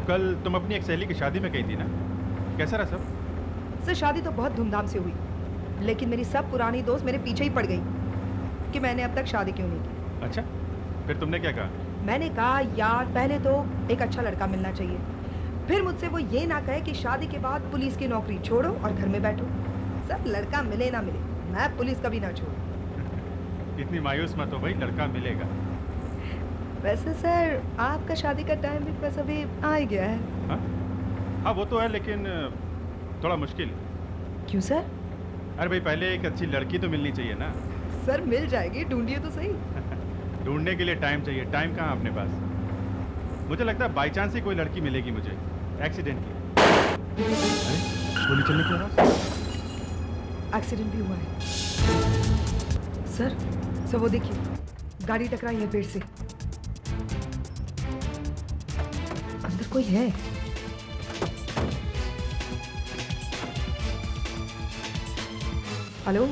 कल तुम अपनी एक सहेली की शादी में गई थी ना, कैसा रहा सब? सर शादी तो बहुत धूमधाम से हुई, लेकिन मेरी सब पुरानी दोस्त मेरे पीछे ही पड़ गई कि मैंने अब तक शादी क्यों नहीं की। अच्छा, फिर तुमने क्या कहा? मैंने कहा यार पहले तो एक अच्छा लड़का मिलना चाहिए, फिर मुझसे वो ये ना कहे कि शादी के बाद पुलिस की नौकरी छोड़ो और घर में बैठो। सर लड़का मिले ना मिले, मैं पुलिस कभी ना छोड़ू। इतनी मायूस मत हो भाई, लड़का मिलेगा। वैसे सर आपका शादी का टाइम भी बस अभी आ ही गया है। हाँ वो तो है, लेकिन थोड़ा मुश्किल। क्यों सर? अरे भाई पहले एक अच्छी लड़की तो मिलनी चाहिए ना। सर मिल जाएगी, ढूंढिए तो सही। ढूंढने के लिए टाइम चाहिए, टाइम कहाँ अपने पास? मुझे लगता है बाई चांस ही कोई लड़की मिलेगी मुझे, एक्सीडेंटली। अरे गोली चलने की आवाज। एक्सीडेंट भी हुआ है सर। सर वो देखिए, गाड़ी टकराई है पेड़ से। अंदर कोई है। Hello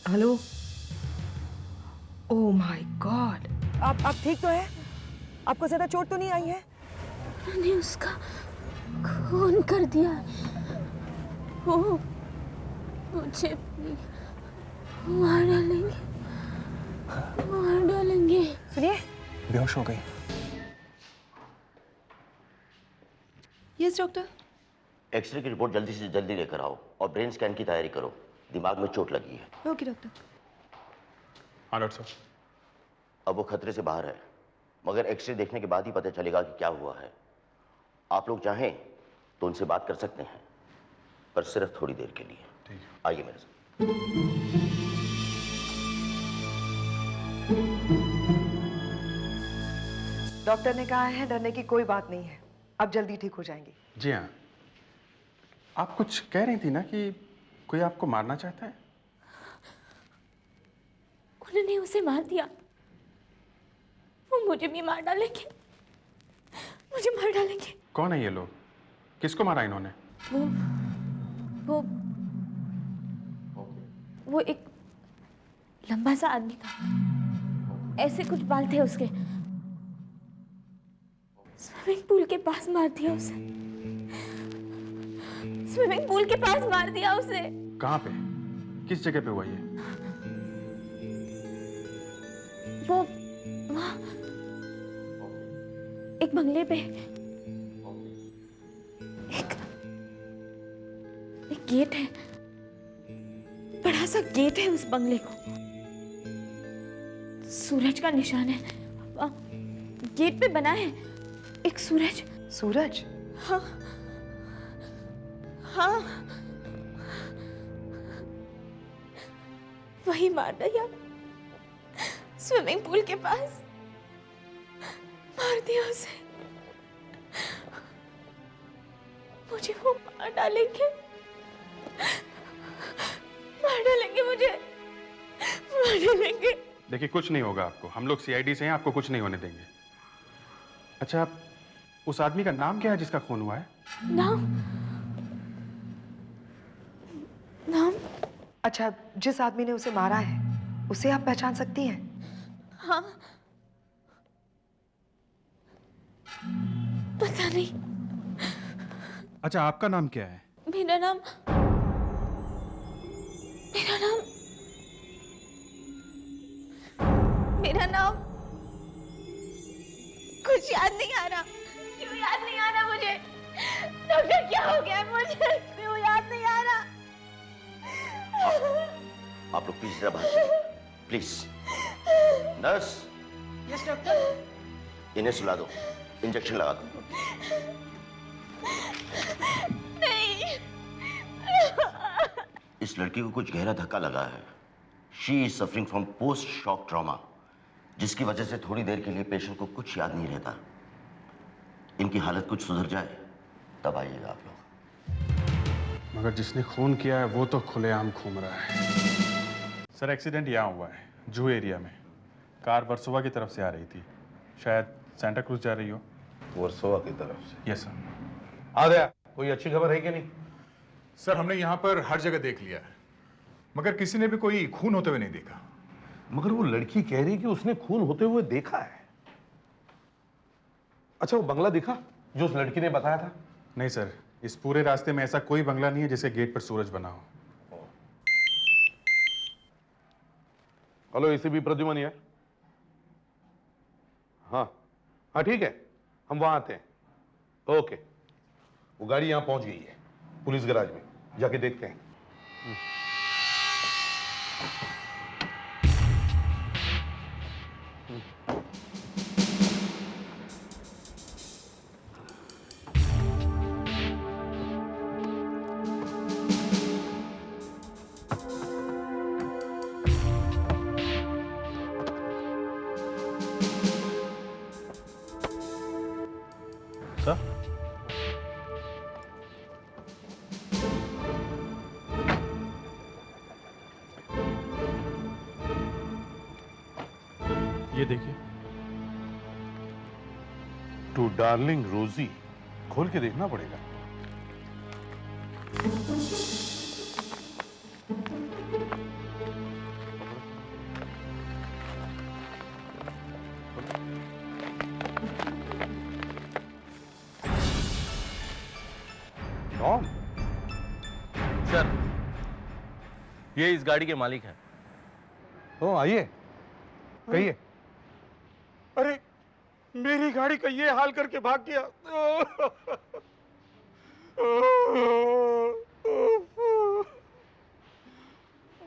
hello. Oh my God. आप ठीक तो है? आपको ज्यादा चोट तो नहीं आई है? मैंने उसका खून कर दिया, वो मुझे भी मार डालेंगे, मार डालेंगे। सुनिए, बेहोश हो गई। Yes doctor. एक्सरे की रिपोर्ट जल्दी से जल्दी लेकर आओ और ब्रेन स्कैन की तैयारी करो, दिमाग में चोट लगी है। Okay doctor. हाँ डॉक्टर साहब। अब वो खतरे से बाहर है, मगर एक्सरे देखने के बाद ही पता चलेगा कि क्या हुआ है। आप लोग चाहें तो उनसे बात कर सकते हैं, पर सिर्फ थोड़ी देर के लिए। ठीक है, आइए मेरे साथ। डॉक्टर ने कहा है डरने की कोई बात नहीं है, अब जल्दी ठीक हो जाएंगी। जी हाँ, आप कुछ कह रही थी ना कि कोई आपको मारना चाहता है? उन्होंने उसे मार दिया, वो मुझे भी मार डालेंगे, मुझे मार डालेंगे। कौन है ये लोग? किसको मारा इन्होंने? वो एक लंबा सा आदमी था, ऐसे कुछ बाल थे उसके। स्विमिंग पूल के पास मार दिया उसे, स्विमिंग पूल के पास मार दिया उसे। कहाँ पे? किस जगह पे हुआ ये? वो वहाँ एक बंगले पे, एक गेट है, बड़ा सा गेट है उस बंगले को, सूरज का निशान है। गेट पे बना है एक सूरज। सूरज? हाँ हाँ, वही मार दिया, स्विमिंग पूल के पास मार दिया उसे। मुझे वो मार डालेंगे, मार डालेंगे, मुझे मार डालेंगे। देखिए कुछ नहीं होगा आपको, हम लोग सीआईडी से हैं, आपको कुछ नहीं होने देंगे। अच्छा, उस आदमी का नाम क्या है जिसका खून हुआ है? नाम? नाम? अच्छा, जिस आदमी ने उसे मारा है उसे आप पहचान सकती हैं? हाँ, पता नहीं। अच्छा आपका नाम क्या है? मेरा नाम कुछ याद नहीं आ रहा। क्यों याद नहीं आ रहा मुझे? डॉक्टर क्या हो गया मुझे? क्यों याद नहीं आ रहा? आप लोग प्लीज जरा बाहर, प्लीज। नर्स। Yes doctor. इन्हें सुला दो, इंजेक्शन लगा दो। नहीं। इस लड़की को कुछ गहरा धक्का लगा है। She is suffering from post shock trauma, जिसकी वजह से थोड़ी देर के लिए पेशेंट को कुछ याद नहीं रहता। इनकी हालत कुछ सुधर जाए तब आइएगा आप लोग। मगर जिसने खून किया है वो तो खुलेआम घूम रहा है। सर एक्सीडेंट यहाँ हुआ है, जू एरिया में। कार वर्सोवा की तरफ से आ रही थी, शायद सेंटा क्रूज जा रही हो। वर्सोवा की तरफ से? Yes sir. आ गया। कोई अच्छी खबर है कि नहीं? सर हमने यहाँ पर हर जगह देख लिया है, मगर किसी ने भी कोई खून होते हुए नहीं देखा। मगर वो लड़की कह रही कि उसने खून होते हुए देखा है। अच्छा, वो बंगला दिखा जो उस लड़की ने बताया था? नहीं सर, इस पूरे रास्ते में ऐसा कोई बंगला नहीं है जिसके गेट पर सूरज बना हो। हेलो, एसीपी प्रद्युमन यार। हाँ हाँ, ठीक है, हम वहां आते हैं। ओके, वो गाड़ी यहां पहुंच गई है पुलिस गैराज में, जाके देखते हैं। सर, ये देखिए। टू डार्लिंग रोजी, खोल के देखना पड़ेगा। टॉम, सर, ये इस गाड़ी के मालिक हैं। ओ आइए, कहिए। अरे मेरी गाड़ी का ये हाल करके भाग गया।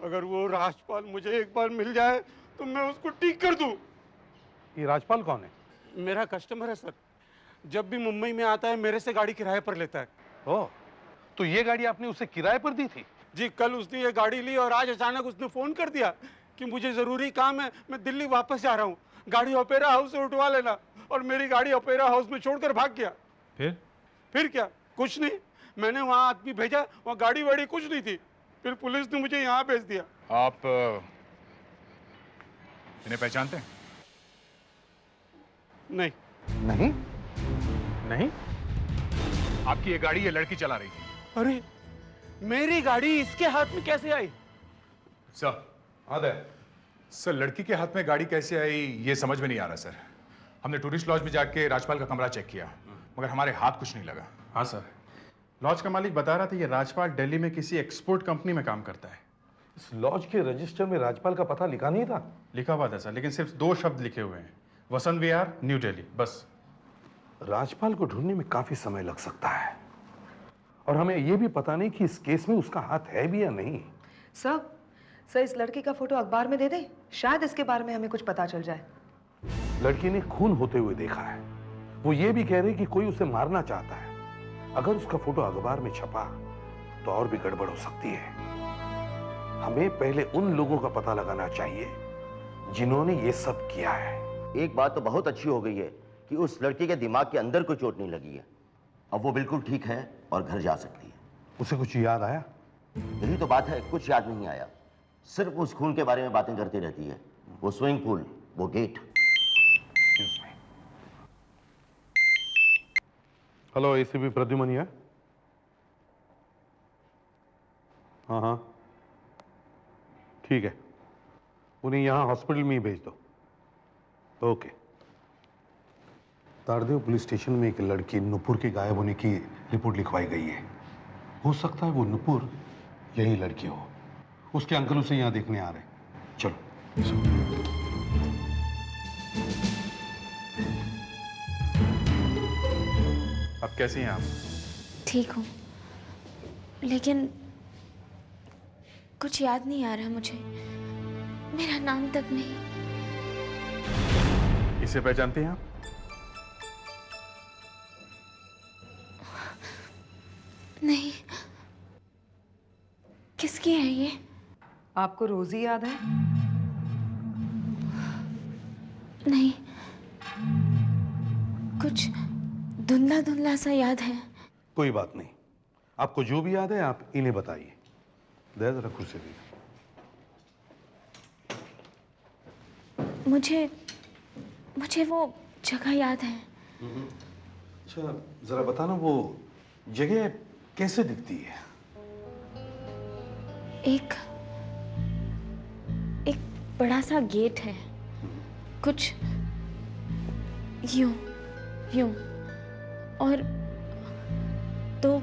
अगर वो राजपाल मुझे एक बार मिल जाए तो मैं उसको ठीक कर दूं। ये राजपाल कौन है? मेरा कस्टमर है सर, जब भी मुंबई में आता है मेरे से गाड़ी किराए पर लेता है। ओ, तो ये गाड़ी आपने उसे किराए पर दी थी? जी, कल उसने ये गाड़ी ली और आज अचानक उसने फोन कर दिया कि मुझे जरूरी काम है, मैं दिल्ली वापस जा रहा हूँ, गाड़ी ओपेरा हाउस से उठवा लेना। और मेरी गाड़ी ओपेरा हाउस में छोड़कर भाग गया। फिर क्या, कुछ नहीं, मैंने वहां आदमी भेजा, वहां गाड़ी वाड़ी कुछ नहीं थी, फिर पुलिस ने मुझे यहाँ भेज दिया। आप इन्हें पहचानते हैं? नहीं। नहीं? नहीं? आपकी ये गाड़ी ये लड़की चला रही थी। अरे मेरी गाड़ी इसके हाथ में कैसे आई? सर, आदे, सर लड़की के हाथ में गाड़ी कैसे आई ये समझ में नहीं आ रहा सर। हमने टूरिस्ट लॉज में जाके राजपाल का कमरा चेक किया, मगर हमारे हाथ कुछ नहीं लगा। हाँ सर, लॉज का मालिक बता रहा था ये राजपाल दिल्ली में किसी एक्सपोर्ट कंपनी में काम करता है। इस लॉज के रजिस्टर में राजपाल का पता लिखा नहीं था? लिखा हुआ था सर, लेकिन सिर्फ 2 शब्द लिखे हुए हैं, वसंत विहार, न्यू दिल्ली, बस। राजपाल को ढूंढने में काफी समय लग सकता है, और हमें यह भी पता नहीं कि इस केस में उसका हाथ है भी या नहीं। सर इस लड़की का फोटो अखबार में दे दें, शायद इसके बारे में हमें कुछ पता चल जाए। लड़की ने खून होते हुए देखा है, वो ये भी कह रही कि कोई उसे मारना चाहता है। अगर उसका फोटो अखबार में छपा तो और भी गड़बड़ हो सकती है। हमें पहले उन लोगों का पता लगाना चाहिए जिन्होंने ये सब किया है। एक बात तो बहुत अच्छी हो गई है कि उस लड़की के दिमाग के अंदर कोई चोट नहीं लगी है। अब वो बिल्कुल ठीक है और घर जा सकती है। उसे कुछ याद आया? यही तो बात है, कुछ याद नहीं आया, सिर्फ उस खून के बारे में बातें करती रहती है। वो स्विमिंग पूल, वो गेट। हेलो, एसीपी प्रद्युमन है? हाँ हाँ, ठीक है, उन्हें यहाँ हॉस्पिटल में ही भेज दो। ओके। तारदेव पुलिस स्टेशन में एक लड़की नुपुर के गायब होने की रिपोर्ट लिखवाई गई है। हो सकता है वो नुपुर यही लड़की हो। उसके अंकल उसे यहाँ देखने आ रहे हैं। चलो। अब कैसी हैं आप? ठीक हूँ, लेकिन कुछ याद नहीं आ रहा मुझे, मेरा नाम तक नहीं। इसे पहचानती हैं आप? नहीं, किसकी है ये? आपको रोजी याद है? नहीं, कुछ धुंधला धुंधला सा याद है। कोई बात नहीं, आपको जो भी याद है आप इन्हें बताइए। दे जरा कुर्सी दे। मुझे वो जगह याद है। अच्छा, जरा बताना वो जगह कैसे दिखती है? एक बड़ा सा गेट है, कुछ यूं। यूं, और दो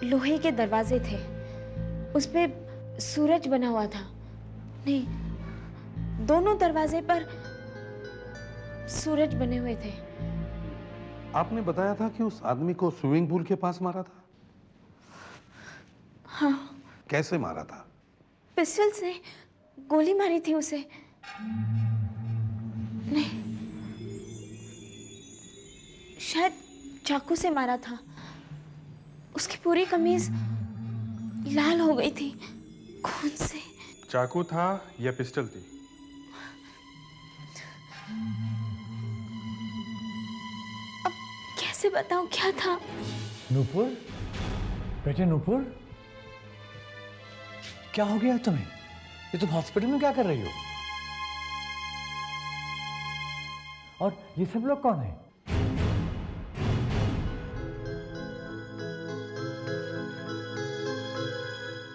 लोहे के दरवाजे थे, उस पे सूरज बना हुआ था। नहीं, दोनों दरवाजे पर सूरज बने हुए थे। आपने बताया था कि उस आदमी को स्विमिंग पूल के पास मारा था। हाँ। कैसे मारा था? पिस्टल से गोली मारी थी उसे। नहीं, शायद चाकू से मारा था। उसकी पूरी कमीज लाल हो गई थी खून से। चाकू था या पिस्टल थी? अब कैसे बताऊं क्या था? नूपुर, बेटे नूपुर, क्या हो गया तुम्हें? ये तुम हॉस्पिटल में क्या कर रही हो? और ये सब लोग कौन है?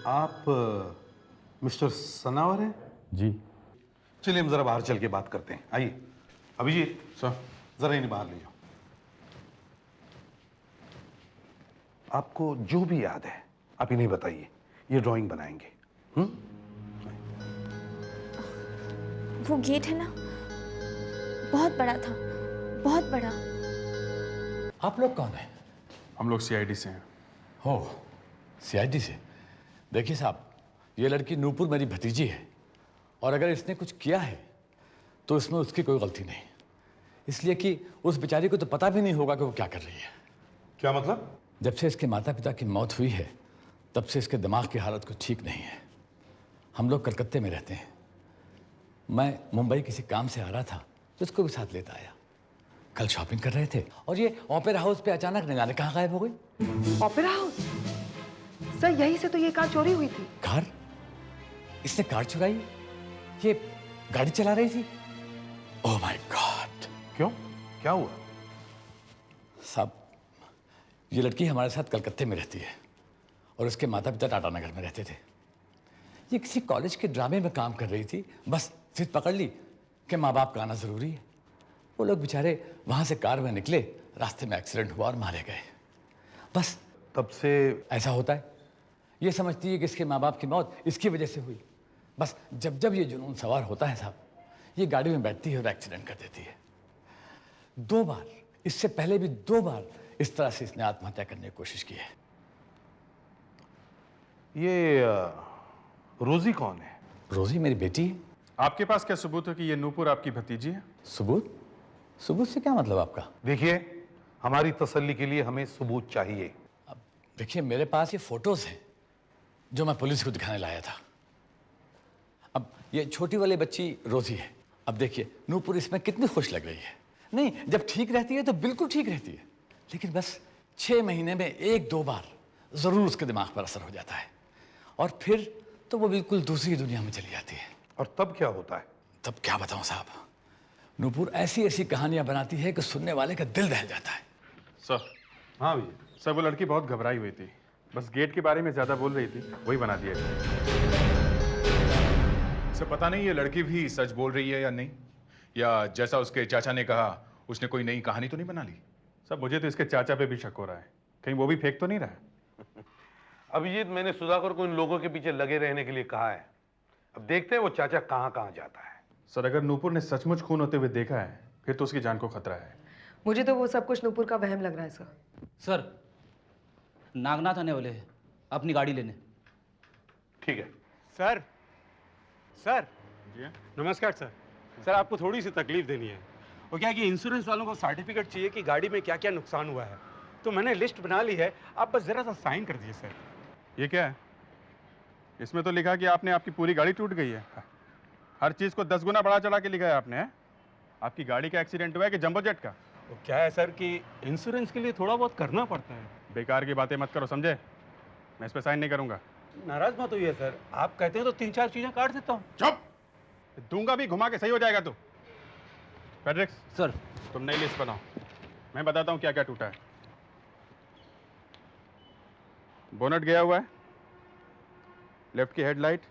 आप मिस्टर सनावर हैं? जी। चलिए हम जरा बाहर चल के बात करते हैं। आइए। अभिजीत सर। जरा इन्हें बाहर ले जाओ। आपको जो भी याद है आप इन्हें बताइए, ये ड्राइंग बनाएंगे। वो गेट है ना, बहुत बड़ा था, बहुत बड़ा। आप लोग कौन हैं? हम लोग सीआईडी से हैं। हो, सीआईडी से। देखिए साहब, ये लड़की नूपुर मेरी भतीजी है, और अगर इसने कुछ किया है तो इसमें उसकी कोई गलती नहीं, इसलिए कि उस बेचारी को तो पता भी नहीं होगा कि वो क्या कर रही है। क्या मतलब? जब से इसके माता पिता की मौत हुई है तब से इसके दिमाग की हालत कुछ ठीक नहीं है। हम लोग कलकत्ते में रहते हैं। मैं मुंबई किसी काम से आ रहा था तो इसको भी साथ लेता आया। कल शॉपिंग कर रहे थे और ये ओपेरा हाउस पे अचानक न जाने कहाँ गायब हो गई। Opera house? सर यहीं से तो ये कार चोरी हुई थी। कार? इसने कार चुराई? ये गाड़ी चला रही थी? Oh my God! क्यों? क्या हुआ? साहब, ये लड़की हमारे साथ कलकत्ते में रहती है और उसके माता पिता टाटा नगर में रहते थे। ये किसी कॉलेज के ड्रामे में काम कर रही थी, बस जिद पकड़ ली कि माँ बाप का आना जरूरी है। वो लोग बेचारे वहां से कार में निकले, रास्ते में एक्सीडेंट हुआ और मारे गए। बस तब से ऐसा होता है। ये समझती है कि इसके माँ बाप की मौत इसकी वजह से हुई। बस जब जब ये जुनून सवार होता है साहब, ये गाड़ी में बैठती है और एक्सीडेंट कर देती है। 2 बार, इससे पहले भी 2 बार इस तरह से इसने आत्महत्या करने की कोशिश की है। ये रोजी कौन है? रोजी मेरी बेटी है। आपके पास क्या सबूत है कि ये नूपुर आपकी भतीजी है? सबूत? सबूत से क्या मतलब आपका? देखिए, हमारी तसल्ली के लिए हमें सबूत चाहिए। अब देखिए, मेरे पास ये फोटोज हैं जो मैं पुलिस को दिखाने लाया था। अब ये छोटी वाली बच्ची रोजी है। अब देखिए, नूपुर इसमें कितनी खुश लग रही है। नहीं, जब ठीक रहती है तो बिल्कुल ठीक रहती है, लेकिन बस 6 महीने में 1-2 बार जरूर उसके दिमाग पर असर हो जाता है, और फिर तो वो बिल्कुल दूसरी दुनिया में चली जाती है। और तब क्या होता है? तब क्या बताऊं साहब, नूपुर ऐसी ऐसी कहानियां बनाती है कि सुनने वाले का दिल दहल जाता है। सर। हाँ भैया। सर, वो लड़की बहुत घबराई हुई थी, बस गेट के बारे में ज्यादा बोल रही थी, वही बना दिया गया। सर पता नहीं ये लड़की भी सच बोल रही है या नहीं, या जैसा उसके चाचा ने कहा उसने कोई नई कहानी तो नहीं बना ली। सर, मुझे तो इसके चाचा पे भी शक हो रहा है, कहीं वो भी फेंक तो नहीं रहा है। अभिजीत, मैंने सुधाकर को इन लोगों के पीछे लगे रहने के लिए कहा है। अब देखते हैं वो चाचा कहाँ कहाँ जाता है। सर, अगर नूपुर ने सचमुच खून होते हुए देखा है फिर तो उसकी जान को खतरा है। मुझे तो वो सब कुछ नूपुर का वहम लग रहा है सर। सर, नागनाथ आने वाले हैं अपनी गाड़ी लेने। ठीक है। सर, सर जी नमस्कार सर। सर आपको थोड़ी सी तकलीफ देनी है। वो क्या है कि इंश्योरेंस वालों को सर्टिफिकेट चाहिए कि गाड़ी में क्या क्या नुकसान हुआ है, तो मैंने लिस्ट बना ली है, आप बस जरा सा साइन कर दीजिए सर। ये क्या है? इसमें तो लिखा कि आपने आपकी पूरी गाड़ी टूट गई है। हर चीज को 10 गुना बढ़ा चढ़ा के लिखा है आपने। आपकी गाड़ी का एक्सीडेंट हुआ है कि जंबो जेट का? वो क्या है सर कि इंश्योरेंस के लिए थोड़ा बहुत करना पड़ता है। बेकार की बातें मत करो, समझे? मैं इस पर साइन नहीं करूंगा। नाराज मत होइए सर, आप कहते हैं तो 3-4 चीजें काट देता हूँ। चुप! दूंगा भी, घुमा के सही हो जाएगा तू। फेड्रिक्स सर, तुम नई लिस्ट बनाओ, मैं बताता हूँ क्या क्या टूटा है। बोनट गया हुआ है, लेफ्ट की हेडलाइट,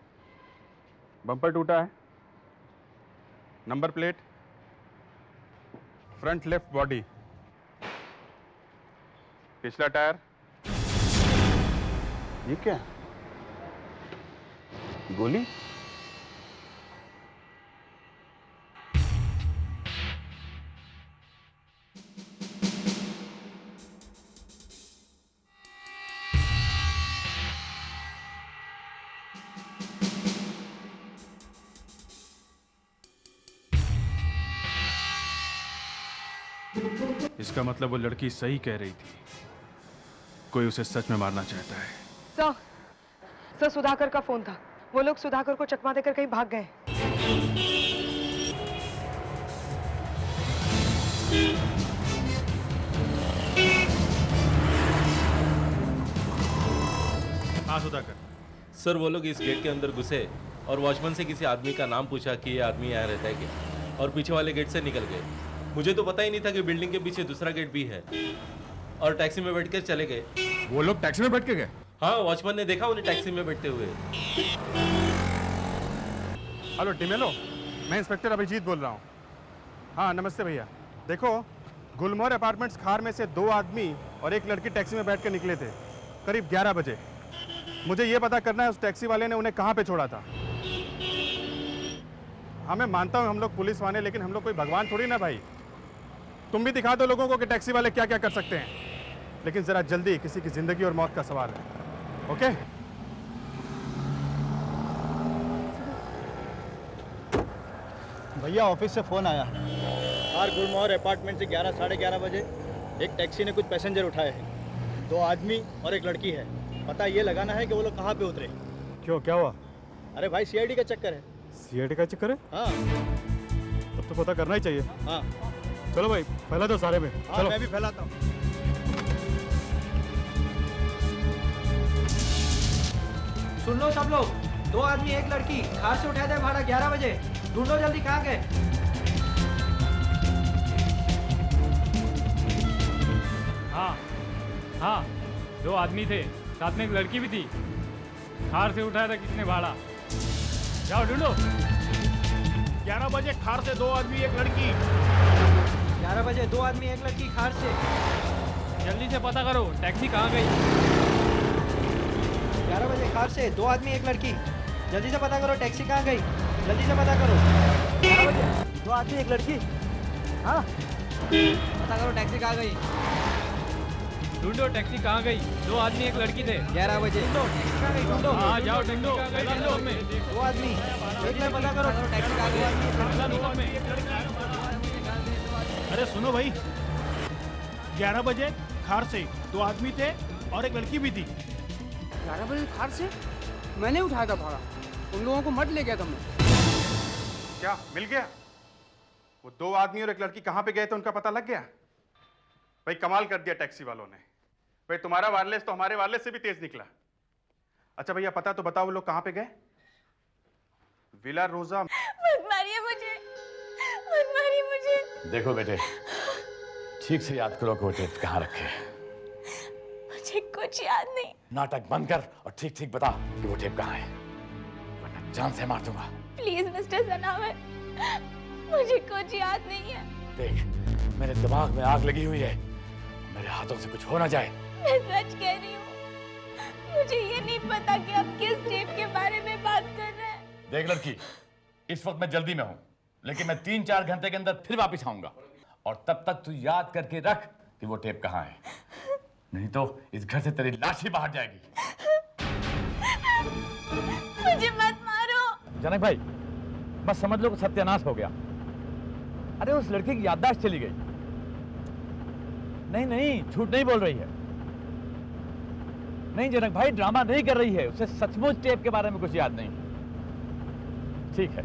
बम्पर टूटा है, number plate, front left body, पिछला टायर। ये क्या? गोली? इसका मतलब वो लड़की सही कह रही थी, कोई उसे सच में मारना चाहता है। सर सुधाकर का फोन था, वो लोग सुधाकर को चकमा देकर कहीं भाग गए। हाँ सुधाकर। सर वो लोग इस गेट के अंदर घुसे और वॉचमैन से किसी आदमी का नाम पूछा कि ये आदमी यहाँ रहता है क्या, और पीछे वाले गेट से निकल गए। मुझे तो पता ही नहीं था कि बिल्डिंग के पीछे दूसरा गेट भी है, और टैक्सी में बैठ कर चले गए। वो लोग टैक्सी में बैठ के गए? हाँ, वॉचमैन ने देखा उन्हें टैक्सी में बैठते हुए। हेलो डिमेलो, मैं इंस्पेक्टर अभिजीत बोल रहा हूँ। हाँ नमस्ते भैया। देखो, गुलमोहर अपार्टमेंट्स खार में से 2 आदमी और एक लड़की टैक्सी में बैठ के निकले थे करीब 11 बजे। मुझे ये पता करना है उस टैक्सी वाले ने उन्हें कहाँ पे छोड़ा था। हाँ मैं मानता हूँ हम लोग पुलिस वाले, लेकिन हम लोग कोई भगवान थोड़ी ना भाई। तुम भी दिखा दो लोगों को कि टैक्सी वाले क्या क्या कर सकते हैं, लेकिन ज़रा जल्दी, किसी की ज़िंदगी और मौत का सवाल है। ओके? भैया ऑफिस से फ़ोन आया। कार गुलमोहर अपार्टमेंट से 11 साढ़े 11 बजे एक टैक्सी ने कुछ पैसेंजर उठाए हैं। 2 आदमी और एक लड़की है। पता ये लगाना है कि वो लोग कहाँ पे उतरे। क्यों, क्या हुआ? अरे भाई सीआईडी का चक्कर है। सीआईडी का चक्कर है? हाँ तब तो पता करना ही चाहिए। हाँ चलो भाई, फैला दो सारे में। हाँ चलो। मैं भी फैलाता हूँ। सुन लो सब लोग, 2 आदमी एक लड़की कार से उठाए थे भाड़ा 11 बजे। ढूंढो जल्दी, कहाँ गए? हाँ 2 आदमी थे, साथ में एक लड़की भी थी। कार से उठाया था किसने भाड़ा? जाओ ढूंढो। 11 बजे खार से 2 आदमी एक लड़की। 11 बजे 2 आदमी एक लड़की कार से। जल्दी से पता करो टैक्सी कहाँ गई। 11 बजे कार से 2 आदमी एक लड़की। जल्दी से पता करो टैक्सी कहाँ गई। जल्दी से पता करो। 11 बजे 2 आदमी एक लड़की। हाँ पता करो टैक्सी कहाँ गई। ढूंढो टैक्सी कहाँ गई। 2 आदमी एक लड़की थे। 11 बजे टैक्सी कहाँ गई ढूंढो। हाँ जाओ ढूंढो। 2 आदमी एक लड़की, पता करो टैक्सी कहाँ गई। अरे सुनो भाई, 11 बजे खार से 2 आदमी थे और एक लड़की भी थी। 11 बजे कार से मैंने उठाया था भाड़ा। उन लोगों को मत ले गया था मैं। क्या मिल गया? वो 2 आदमी और एक लड़की कहाँ पे गए थे उनका पता लग गया? भाई कमाल कर दिया टैक्सी वालों ने। भाई तुम्हारा वायरलेस तो हमारे वायरलेस से भी तेज निकला। अच्छा भैया पता तो बताओ वो लोग कहाँ पे गए? विला रोजा। मत मारिए मुझे, मत मारिए मुझे। देखो बेटे, ठीक से याद करो कि वो टेप कहाँ रखे। मुझे कुछ याद नहीं। नाटक बंद कर और ठीक ठीक बता कि वो टेप कहाँ है, वरना जान से मार दूंगा। प्लीज मिस्टर सनावत, मुझे कुछ याद नहीं है। देख, मेरे दिमाग में आग लगी हुई है, मेरे हाथों से कुछ हो ना जाए। मैं सच कह रही हूँ, मुझे ये नहीं पता कि आप किस टेप के बारे में बात कर रहे हैं। देख लड़की, इस वक्त मैं जल्दी में हूँ, लेकिन मैं 3-4 घंटे के अंदर फिर वापस आऊंगा, और तब तक तू याद करके रख कि वो टेप कहाँ है, नहीं तो इस घर से तेरी लाश ही बाहर जाएगी। मुझे मत मारो। जनक भाई, बस समझ लो कि सत्यानाश हो गया। अरे उस लड़की की याददाश्त चली गई। नहीं नहीं, झूठ नहीं बोल रही है। नहीं जनक भाई, ड्रामा नहीं कर रही है, उसे सचमुच टेप के बारे में कुछ याद नहीं। ठीक है,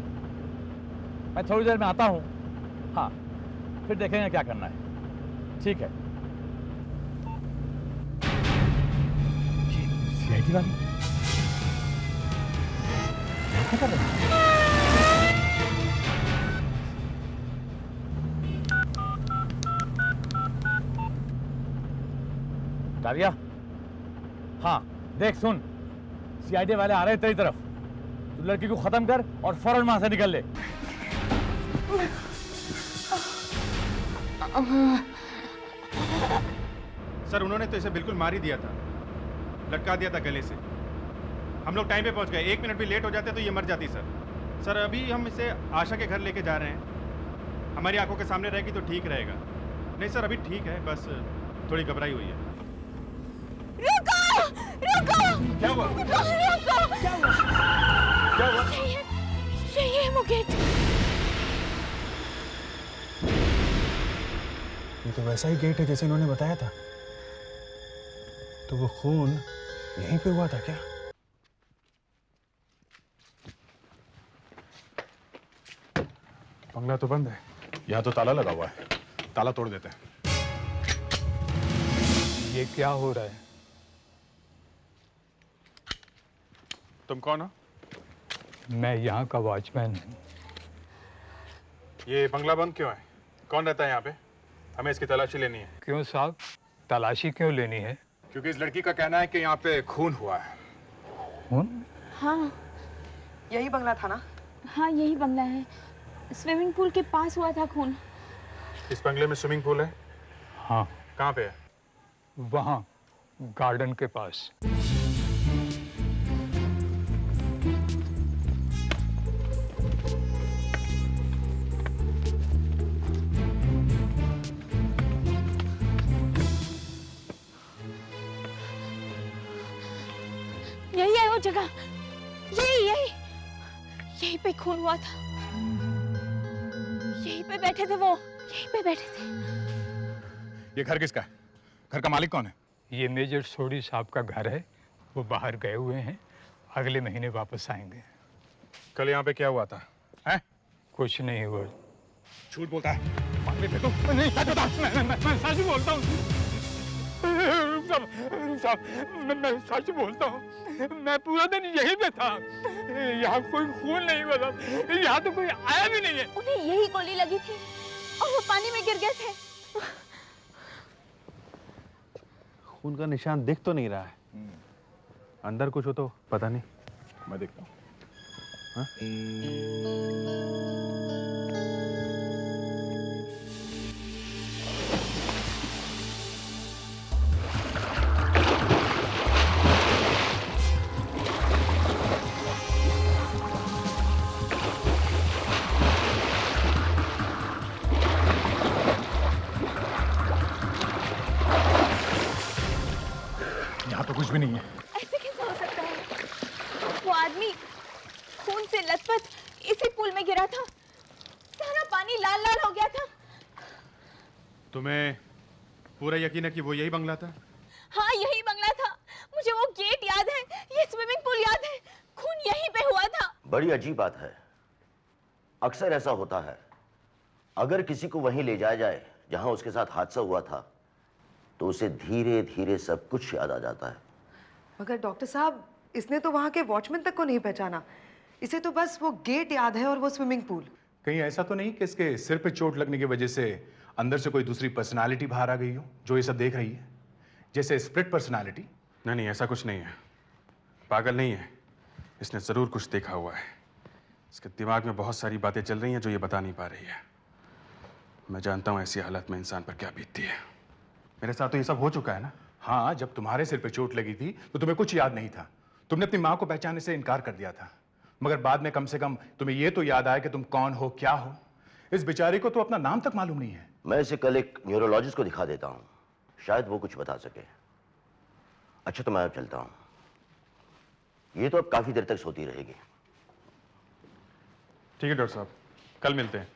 मैं थोड़ी देर में आता हूं। हाँ, फिर देखेंगे क्या करना है। ठीक है। सीआईडी वाली क्या कर रहे हैं? तारिया, हाँ देख सुन, सीआईडी वाले आ रहे हैं तेरी तरफ। तू लड़की को खत्म कर और फौरन वहां से निकल ले। सर उन्होंने तो इसे बिल्कुल मार ही दिया था, लटका दिया था गले से। हम लोग टाइम पे पहुंच गए, 1 मिनट भी लेट हो जाते तो ये मर जाती सर। सर अभी हम इसे आशा के घर लेके जा रहे हैं, हमारी आंखों के सामने रहेगी तो ठीक रहेगा। नहीं सर अभी ठीक है, बस थोड़ी घबराई हुई है। रुको! रुको! क्या हुआ? रुको! क्या हुआ? क्या हुआ? यही है वो गेट। ये तो वैसा ही गेट है जैसे इन्होंने बताया था। तो वो खून यहीं पे हुआ था क्या? बंगला तो बंद है, यहाँ तो ताला लगा हुआ है। ताला तोड़ देते हैं। ये क्या हो रहा है? तुम कौन हो? मैं यहाँ का वॉचमैन हूँ। ये बंगला बंद क्यों है? कौन रहता है यहाँ पे? हमें इसकी तलाशी लेनी है। क्यों साहब, तलाशी क्यों लेनी है? क्योंकि इस लड़की का कहना है कि यहाँ पे खून हुआ है। खून? हाँ यही बंगला था ना? हाँ यही बंगला है, स्विमिंग पूल के पास हुआ था खून। इस बंगले में स्विमिंग पूल है? हाँ। कहाँ पे है? वहाँ गार्डन के पास। यही है वो जगह, यही पे खून हुआ था। यहीं पे बैठे थे वो, यहीं पे बैठे थे। ये घर किसका है? घर का मालिक कौन है? ये मेजर सोडी साहब का घर है, वो बाहर गए हुए हैं, अगले महीने वापस आएंगे। कल यहाँ पे क्या हुआ था? हैं? कुछ नहीं हुआ। झूठ बोलता है। नहीं सच बता, मैं सच बोलता हूँ। मैं सच बोलता हूँ, मैं पूरा दिन यहीं पे था। यहाँ कोई खून नहीं हुआ था, यहाँ तो कोई आया भी नहीं है। उन्हें यही गोली लगी थी और वो पानी में गिर गए थे। खून का निशान दिख तो नहीं रहा है, अंदर कुछ हो तो पता नहीं। मैं देखता हूँ। हाँ? यहाँ तो कुछ भी नहीं है। ऐसे कैसे हो सकता है? वो आदमी खून से लथपथ इसी पुल में गिरा था, सारा पानी लाल लाल हो गया था। तुम्हें पूरा यकीन है कि वो यही बंगला था? हाँ यही बंगला था, मुझे वो गेट याद है, ये स्विमिंग पूल याद है, खून यहीं पे हुआ था। बड़ी अजीब बात है, अक्सर ऐसा होता है, अगर किसी को वहीं ले जाया जाए जहां उसके साथ हादसा हुआ था तो उसे धीरे धीरे सब कुछ याद आ जाता है। मगर डॉक्टर साहब, इसने तो वहाँ के वॉचमैन तक को नहीं पहचाना। इसे तो बस वो गेट याद है और वो स्विमिंग पूल। कहीं ऐसा तो नहीं कि इसके सिर पे चोट लगने की वजह से अंदर से कोई दूसरी पर्सनालिटी बाहर आ गई हो जो ये सब देख रही है, जैसे स्प्लिट पर्सनालिटी? नहीं नहीं, ऐसा कुछ नहीं है, पागल नहीं है, इसने जरूर कुछ देखा हुआ है। इसके दिमाग में बहुत सारी बातें चल रही हैं जो ये बता नहीं पा रही है। मैं जानता हूँ ऐसी हालत में इंसान पर क्या बीतती है। मेरे साथ तो ये सब हो चुका है ना। हाँ, जब तुम्हारे सिर पे चोट लगी थी तो तुम्हें कुछ याद नहीं था, तुमने अपनी माँ को पहचानने से इनकार कर दिया था, मगर बाद में कम से कम तुम्हें ये तो याद आया कि तुम कौन हो, क्या हो। इस बेचारे को तो अपना नाम तक मालूम नहीं है। मैं इसे कल एक न्यूरोलॉजिस्ट को दिखा देता हूँ, शायद वो कुछ बता सके। अच्छा तो मैं अब चलता हूँ, ये तो अब काफी देर तक सोती रहेगी। ठीक है डॉक्टर साहब, कल मिलते हैं।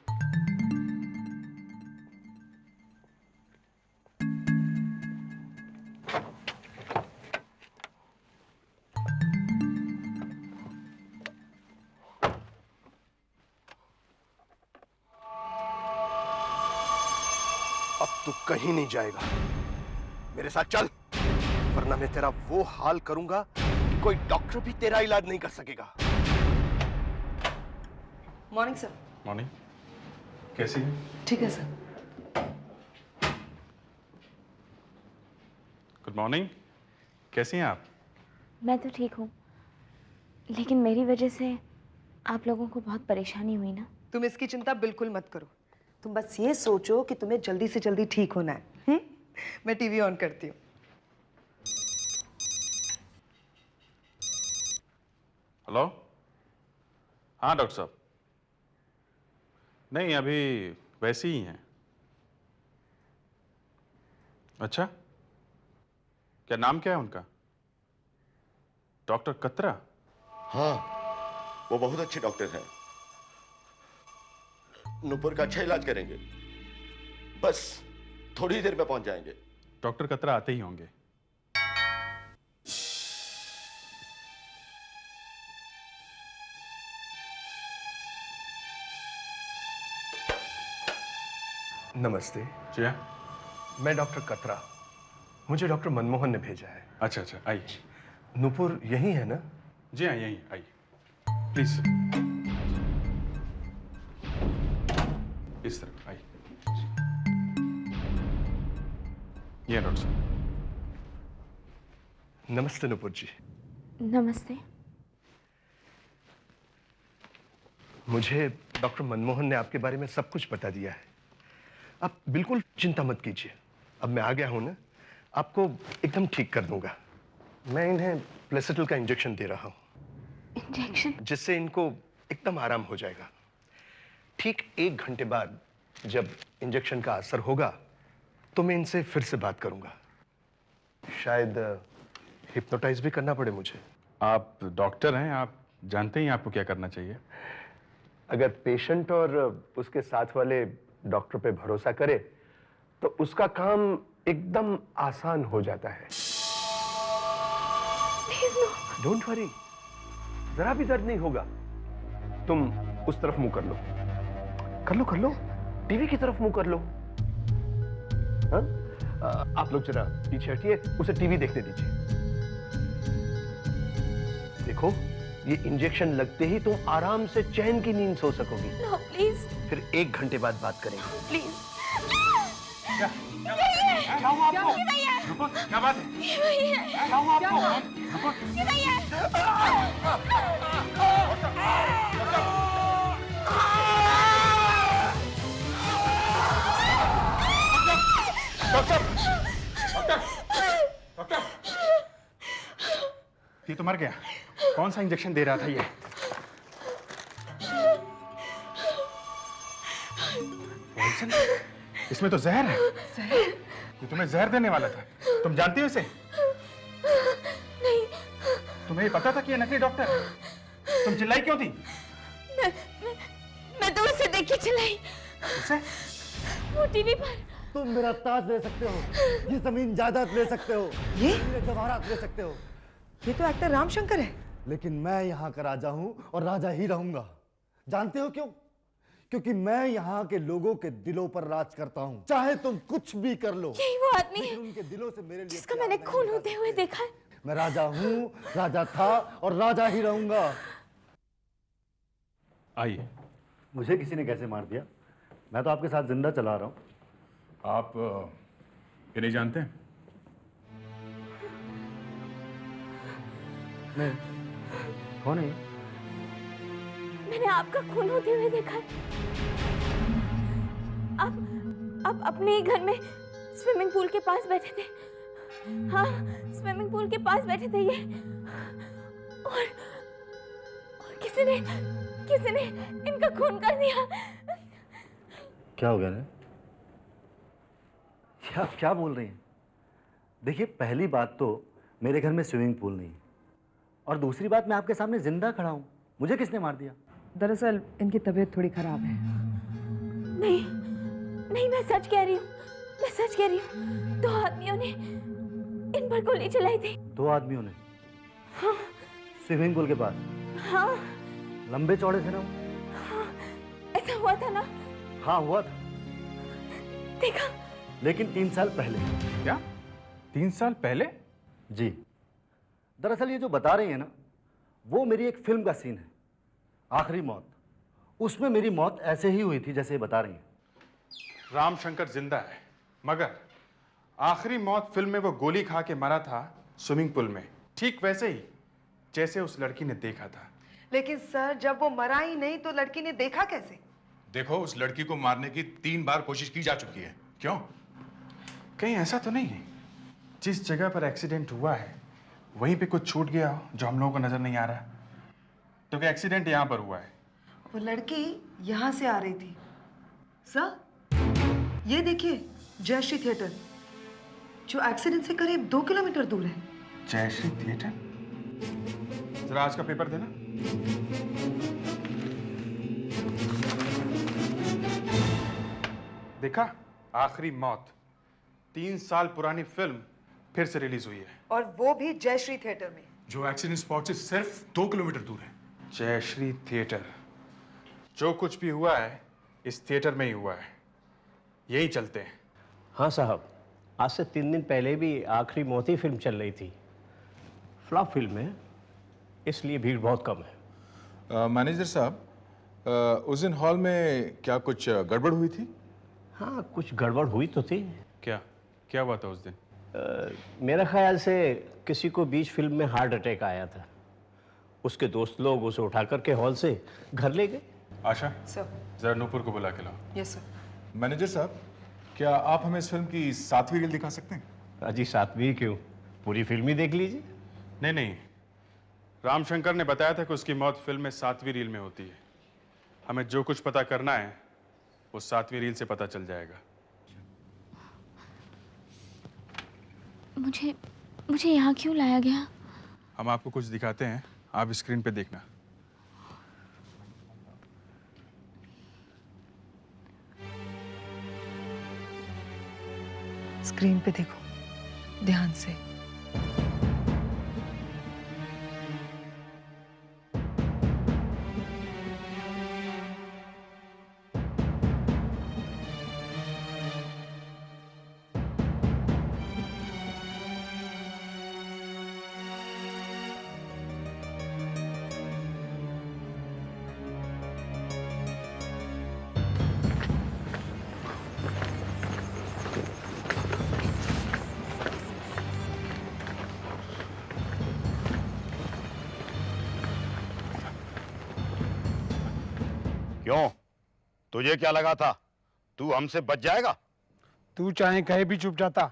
अब तू कहीं नहीं जाएगा, मेरे साथ चल, वरना मैं तेरा वो हाल करूंगा कि कोई डॉक्टर भी तेरा इलाज नहीं कर सकेगा। Morning sir. मॉर्निंग, कैसी है? ठीक है सर। गुड मॉर्निंग, कैसी हैं आप? मैं तो ठीक हूँ, लेकिन मेरी वजह से आप लोगों को बहुत परेशानी हुई ना? तुम इसकी चिंता बिल्कुल मत करो, तुम बस ये सोचो कि तुम्हें जल्दी से जल्दी ठीक होना है। मैं टीवी ऑन करती हूँ। हेलो, हाँ डॉक्टर साहब। नहीं, अभी वैसे ही हैं। अच्छा, क्या नाम क्या है उनका? डॉक्टर कतरा? हाँ, वो बहुत अच्छे डॉक्टर हैं। नूपुर का अच्छा इलाज करेंगे। बस थोड़ी देर में पहुंच जाएंगे। डॉक्टर कतरा आते ही होंगे। नमस्ते। जी हाँ। मैं डॉक्टर कतरा, मुझे डॉक्टर मनमोहन ने भेजा है। अच्छा अच्छा, आइए। नूपुर यही है ना? जी हाँ, यहीं आइए प्लीज। इस तरफ आइए। ये डॉक्टर साहब। नमस्ते नूपुर जी। नमस्ते। मुझे डॉक्टर मनमोहन ने आपके बारे में सब कुछ बता दिया है। आप बिल्कुल चिंता मत कीजिए। अब मैं आ गया हूं ना, आपको एकदम ठीक कर दूंगा। मैं इन्हें प्लेसेटल का इंजेक्शन दे रहा हूं। इंजेक्शन? जिससे इनको एकदम आराम हो जाएगा। ठीक 1 घंटे बाद जब इंजेक्शन का असर होगा तो मैं इनसे फिर से बात करूंगा। शायद हिप्नोटाइज भी करना पड़े मुझे। आप डॉक्टर हैं, आप जानते हैं आपको क्या करना चाहिए। अगर पेशेंट और उसके साथ वाले डॉक्टर पे भरोसा करे तो उसका काम एकदम आसान हो जाता है। डोंट वरी, जरा भी दर्द नहीं होगा। तुम उस तरफ मुंह कर लो, कर लो, टीवी की तरफ मुंह कर लो। हाँ? आप लोग जरा पीछे हटिए, उसे टीवी देखने दीजिए। देखो, ये इंजेक्शन लगते ही तुम आराम से चैन की नींद सो सकोगी। No please. फिर 1 घंटे बाद बात करेंगे। प्लीज। क्या हुआ आपको? रुको, क्या बात है? क्या हुआ आपको? रुको। डॉक्टर, ये तो मर गया। कौन सा इंजेक्शन दे रहा था ये? पॉइजन? इसमें तो जहर है। ये तुम्हें जहर देने वाला था। तुम जानती हो इसे? नहीं। तुम्हें ये पता था कि ये नकली डॉक्टर है? तुम चिल्लाई क्यों थी? मैं तो उसे देख के चिल्लाई। उसे? वो टीवी पर। तुम मेरा ताज ले सकते हो, ये जमीन जायदाद ले सकते हो, ये जवाहरात ले सकते हो। ये तो एक्टर रामशंकर है। लेकिन मैं यहाँ का राजा हूँ और राजा ही रहूंगा। जानते हो क्यों? क्योंकि मैं यहाँ के लोगों के दिलों पर राज करता हूँ। चाहे तुम कुछ भी कर लो। यही वो आदमी है उनके दिलों से मेरे लिए जिसका मैंने खून होते हुए देखा है। मैं राजा हूँ, राजा था और राजा ही रहूंगा। आइए। मुझे किसी ने कैसे मार दिया? मैं तो आपके साथ जिंदा चला रहा हूँ। आप ये नहीं जानते? मैं कौन है? मैंने आपका खून होते हुए देखा है। आप अपने ही घर में स्विमिंग पूल के पास बैठे थे। हाँ, स्विमिंग पूल के पास बैठे थे ये। और किसी ने इनका खून कर दिया। क्या हो गया रे? क्या बोल रही हैं? देखिए, पहली बात तो मेरे घर में स्विमिंग पूल नहीं है, और दूसरी बात मैं आपके सामने जिंदा खड़ा हूं। मुझे किसने मार दिया? दरअसल इनकी तबीयत थोड़ी खराब है। नहीं, मैं सच कह रही हूँ। मैं सच कह रही हूँ। 2 आदमियों ने इन पर गोली चलाई थी। 2 आदमियों ने? हाँ। स्विमिंग पूल के पास? हाँ। लंबे चौड़े थे ना? हाँ, ऐसा हुआ था ना? हाँ, हुआ था। देखा? लेकिन 3 साल पहले। क्या? 3 साल पहले? जी। दरअसल ये जो बता रही है ना, वो मेरी एक फिल्म का सीन है, आखिरी मौत। उसमें मेरी मौत ऐसे ही हुई थी जैसे ये बता रही हैं। रामशंकर जिंदा है, मगर आखिरी मौत फिल्म में वो गोली खा के मरा था स्विमिंग पूल में, ठीक वैसे ही जैसे उस लड़की ने देखा था। लेकिन सर, जब वो मरा ही नहीं तो लड़की ने देखा कैसे? देखो, उस लड़की को मारने की 3 बार कोशिश की जा चुकी है। क्यों? कहीं ऐसा तो नहीं है जिस जगह पर एक्सीडेंट हुआ है वहीं पे कुछ छूट गया हो जो हम लोगों को नजर नहीं आ रहा? तो क्या एक्सीडेंट यहाँ पर हुआ है? वो लड़की यहाँ से आ रही थी। सर, ये देखिए जयश्री थिएटर, जो एक्सीडेंट से करीब 2 किलोमीटर दूर है। जयश्री थिएटर? जरा आज का पेपर देना। देखा, आखिरी मौत। 3 साल पुरानी फिल्म फिर से रिलीज हुई है, और वो भी जयश्री थिएटर में, जो एक्सीडेंट स्पॉट से सिर्फ 2 किलोमीटर दूर है। जयश्री थिएटर। जो कुछ भी हुआ है इस थिएटर में ही हुआ है। यही चलते हैं। हाँ साहब, आज से 3 दिन पहले भी आखिरी मौत ही फिल्म चल रही थी। फ्लॉप फिल्म है, इसलिए भीड़ बहुत कम है। मैनेजर साहब, उस दिन हॉल में क्या कुछ गड़बड़ हुई थी? हाँ, कुछ गड़बड़ हुई तो थी। क्या हुआ था उस दिन? मेरा ख्याल से किसी को बीच फिल्म में हार्ट अटैक आया था। उसके दोस्त लोग उसे उठा करके हॉल से घर ले गए। आशा, सर। जरा नूपुर को बुला के लाओ। Yes sir. मैनेजर साहब, क्या आप हमें इस फिल्म की 7वीं रील दिखा सकते हैं? अजी 7वीं क्यों, पूरी फिल्म ही देख लीजिए। नहीं, रामशंकर ने बताया था कि उसकी मौत फिल्म में 7वीं रील में होती है। हमें जो कुछ पता करना है वो 7वीं रील से पता चल जाएगा। मुझे यहाँ क्यों लाया गया? हम आपको कुछ दिखाते हैं, आप स्क्रीन पे देखना। स्क्रीन पे देखो ध्यान से। क्यों, तुझे क्या लगा था तू हमसे बच जाएगा? तू चाहे कहीं भी चुप जाता,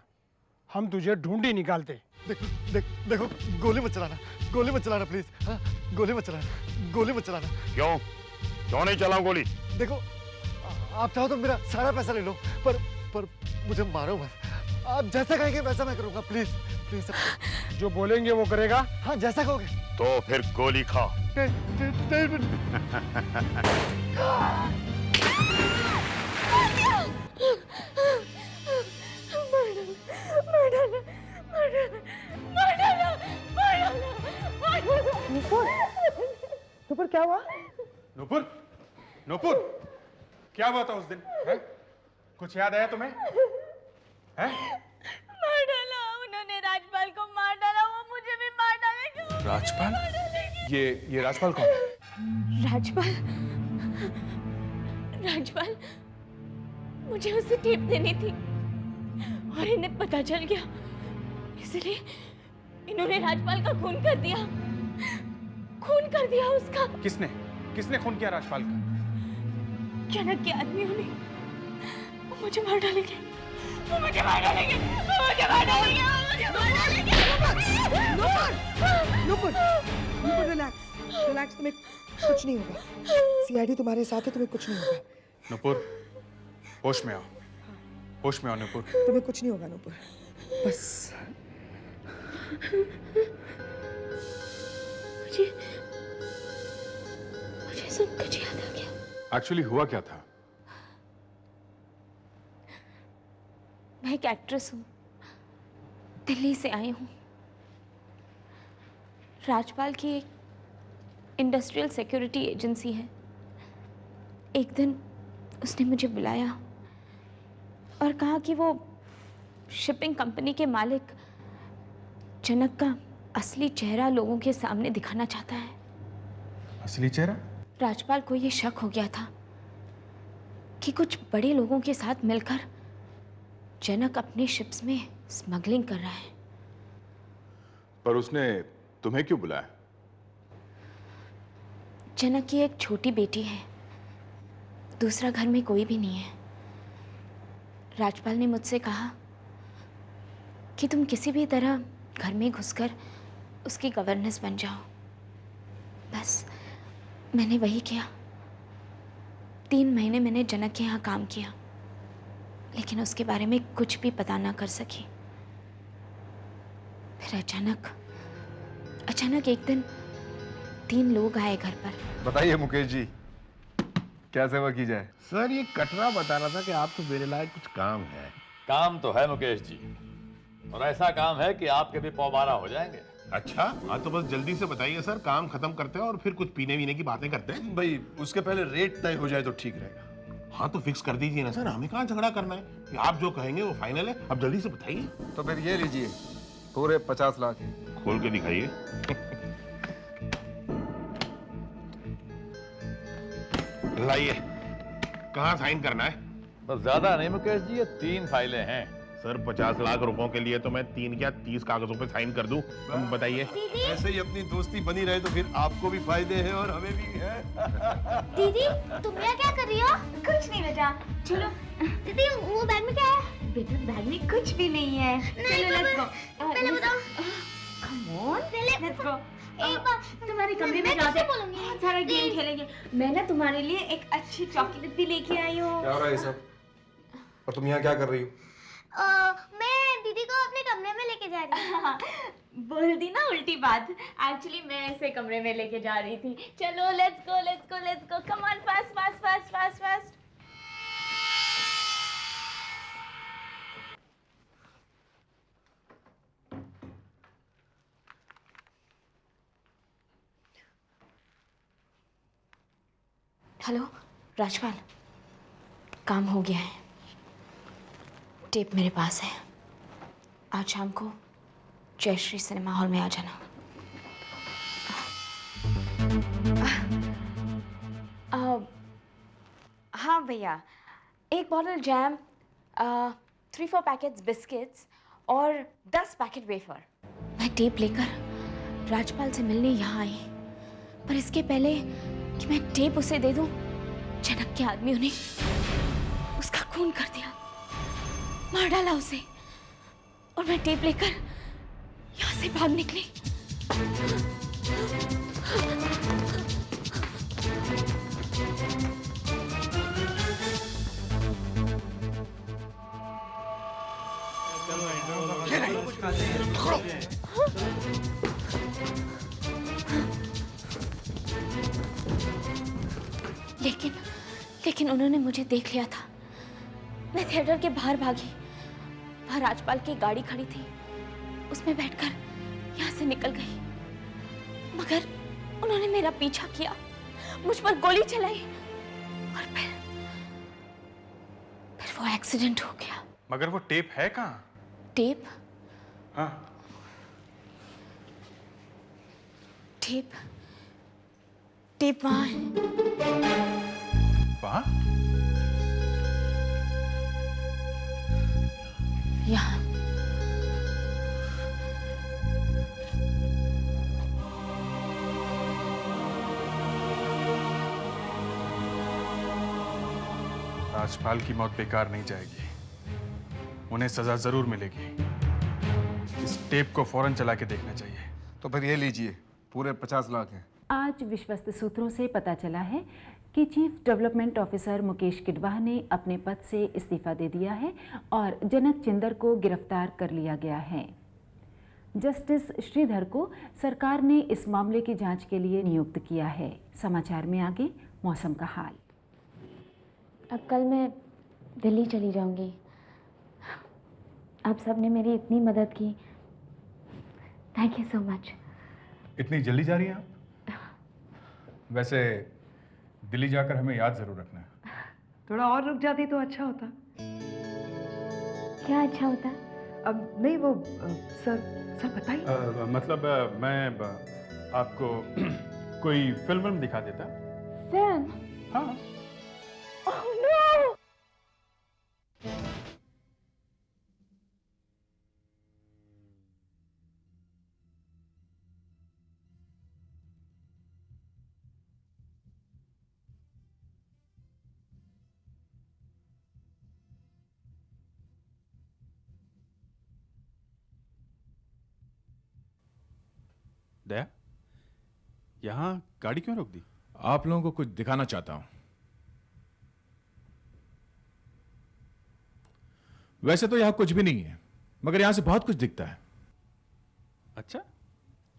हम तुझे ढूंढ ही निकालते। देखो, गोली मत चलाना प्लीज। हाँ, गोली मत चलाना। क्यों नहीं चलाऊं गोली? देखो, आप चाहो तो मेरा सारा पैसा ले लो, पर मुझे मारो मत। आप जैसा कहेंगे वैसा मैं करूंगा, प्लीज। जो बोलेंगे वो करेगा। हाँ, जैसा कहोगे। तो फिर गोली खा। नूपुर, क्या हुआ? नूपुर, क्या हुआ था उस दिन? है? कुछ याद आया तुम्हें? है? मार डाला उन्होंने, राजपाल को मार डाला। वो मुझे भी मार डालेगा। राजपाल? ये राजपाल कौन है? राजपाल, मुझे उसे टेप देनी थी और इन्हें पता चल गया, इसलिए इन्होंने राजपाल का खून कर दिया उसका। किसने खून किया राजपाल का? जनक के आदमियों ने। वो मुझे मार डालेंगे। नूपुर, रिलैक्स, तुम्हें कुछ नहीं होगा। सीआईडी तुम्हारे साथ है, तुम्हें कुछ नहीं होगा। नूपुर, होश में आओ नूपुर। तुम्हें कुछ नहीं होगा नूपुर, बस। मुझे सब कुछ याद आ गया। एक्चुअली हुआ क्या था? मैं एक एक्ट्रेस हूँ, दिल्ली से आई हूँ। राजपाल की एक इंडस्ट्रियल सिक्योरिटी एजेंसी है। एक दिन उसने मुझे बुलाया और कहा कि वो शिपिंग कंपनी के मालिक जनक का असली चेहरा लोगों के सामने दिखाना चाहता है। असली चेहरा? राजपाल को ये शक हो गया था कि कुछ बड़े लोगों के साथ मिलकर जनक अपने शिप्स में स्मगलिंग कर रहा है। पर उसने तुम्हें क्यों बुलाया? जनक की एक छोटी बेटी है, दूसरा घर में कोई भी नहीं है। राजपाल ने मुझसे कहा कि तुम किसी भी तरह घर में घुसकर उसकी गवर्नेंस बन जाओ। बस मैंने वही किया। 3 महीने मैंने जनक के यहाँ काम किया, लेकिन उसके बारे में कुछ भी पता ना कर सकी। फिर अचानक एक दिन 3 लोग आए घर पर। बताइए मुकेश जी, क्या सेवा की जाए? सर, ये कटरा बता रहा था कि आपको मेरे लायक कुछ काम है। काम तो है मुकेश जी, और ऐसा काम है कि आपके भी पौबारा हो जाएंगे। अच्छा, हाँ तो बस जल्दी से बताइए सर, काम खत्म करते हैं और फिर कुछ पीने वीने की बातें करते हैं। भाई उसके पहले रेट तय हो जाए तो ठीक रहेगा। हाँ तो फिक्स कर दीजिए ना सर, हमें कहाँ झगड़ा करना है। कि आप जो कहेंगे वो फाइनल है। अब जल्दी से बताइए। तो फिर ये लीजिए, पूरे 50 लाख। खोल के दिखाइए। लाइए, कहाँ साइन करना है? बस ज्यादा नहीं मुकेश जी, ये 3 फाइलें हैं। सर 50 लाख रुपयों के लिए तो मैं 3 क्या 30 कागजों पे साइन कर दूं। हम बताइए। ऐसे ही अपनी दोस्ती बनी रहे तो फिर आपको भी फायदे हैं और हमें भी है। दीदी, तुम यहाँ क्या कर रही हो? कुछ नहीं बेटा, चलो। दीदी, वो बैग में क्या है? बेटा, बैग में कुछ भी नहीं है। चलो लेट्स गो। पहले बताओ। Come on, let's go. तुम्हारे कमरे में जाते बहुत सारा गेम खेलेंगे। मैं ना तुम्हारे लिए एक अच्छी चॉकलेट भी लेके आई हूँ। क्या हो रहा है ये सब? और तुम यहाँ क्या कर रही हो? मैं दीदी को अपने कमरे में लेके जा रही हूँ। बोल दी ना उल्टी बात। एक्चुअली मैं ऐसे कमरे में लेके जा रही थी। चलो let's go, let's go, let's go. Come on, fast fast fast fast fast. Hello Rajpal, काम हो गया है। टेप मेरे पास है। आज शाम को जयश्री सिनेमा हॉल में आ जाना। हाँ भैया, 1 बॉटल जैम, 3-4 पैकेट्स बिस्किट्स और 10 पैकेट वेफर। मैं टेप लेकर राजपाल से मिलने यहाँ आई, पर इसके पहले कि मैं टेप उसे दे दूं, जनक के आदमियों ने उसका खून कर दिया, मार डाला उसे, और मैं टेप लेकर यहाँ से भाग निकली। लेकिन उन्होंने मुझे देख लिया था। मैं थिएटर के बाहर भागी। वहाँ राजपाल की गाड़ी खड़ी थी, उसमें बैठकर यहाँ से निकल गई। मगर उन्होंने मेरा पीछा किया, मुझ पर गोली चलाई और फिर वो एक्सीडेंट हो गया। मगर वो टेप है कहाँ? टेप? हाँ। टेप वहाँ है। वहाँ? यहाँ। राजपाल की मौत बेकार नहीं जाएगी, उन्हें सजा जरूर मिलेगी। इस टेप को फौरन चला के देखना चाहिए। तो फिर ये लीजिए, पूरे 50 लाख हैं। आज विश्वस्त सूत्रों से पता चला है कि चीफ डेवलपमेंट ऑफिसर मुकेश किडवाह ने अपने पद से इस्तीफा दे दिया है और जनक चिंदर को गिरफ्तार कर लिया गया है। जस्टिस श्रीधर को सरकार ने इस मामले की जांच के लिए नियुक्त किया है। समाचार में आगे मौसम का हाल। अब कल मैं दिल्ली चली जाऊंगी। आप सबने मेरी इतनी मदद की, थैंक यू सो मच। इतनी जल्दी जा रही हैं आप? वैसे दिल्ली जाकर हमें याद जरूर रखना है। थोड़ा और रुक जाती तो अच्छा होता। क्या अच्छा होता? अब नहीं वो सर बताइए। मतलब मैं आपको कोई फिल्म दिखा देता। फिल्म? हाँ। Oh no! दया, यहाँ गाड़ी क्यों रोक दी? आप लोगों को कुछ दिखाना चाहता हूं। वैसे तो यहां कुछ भी नहीं है, मगर यहां से बहुत कुछ दिखता है। अच्छा?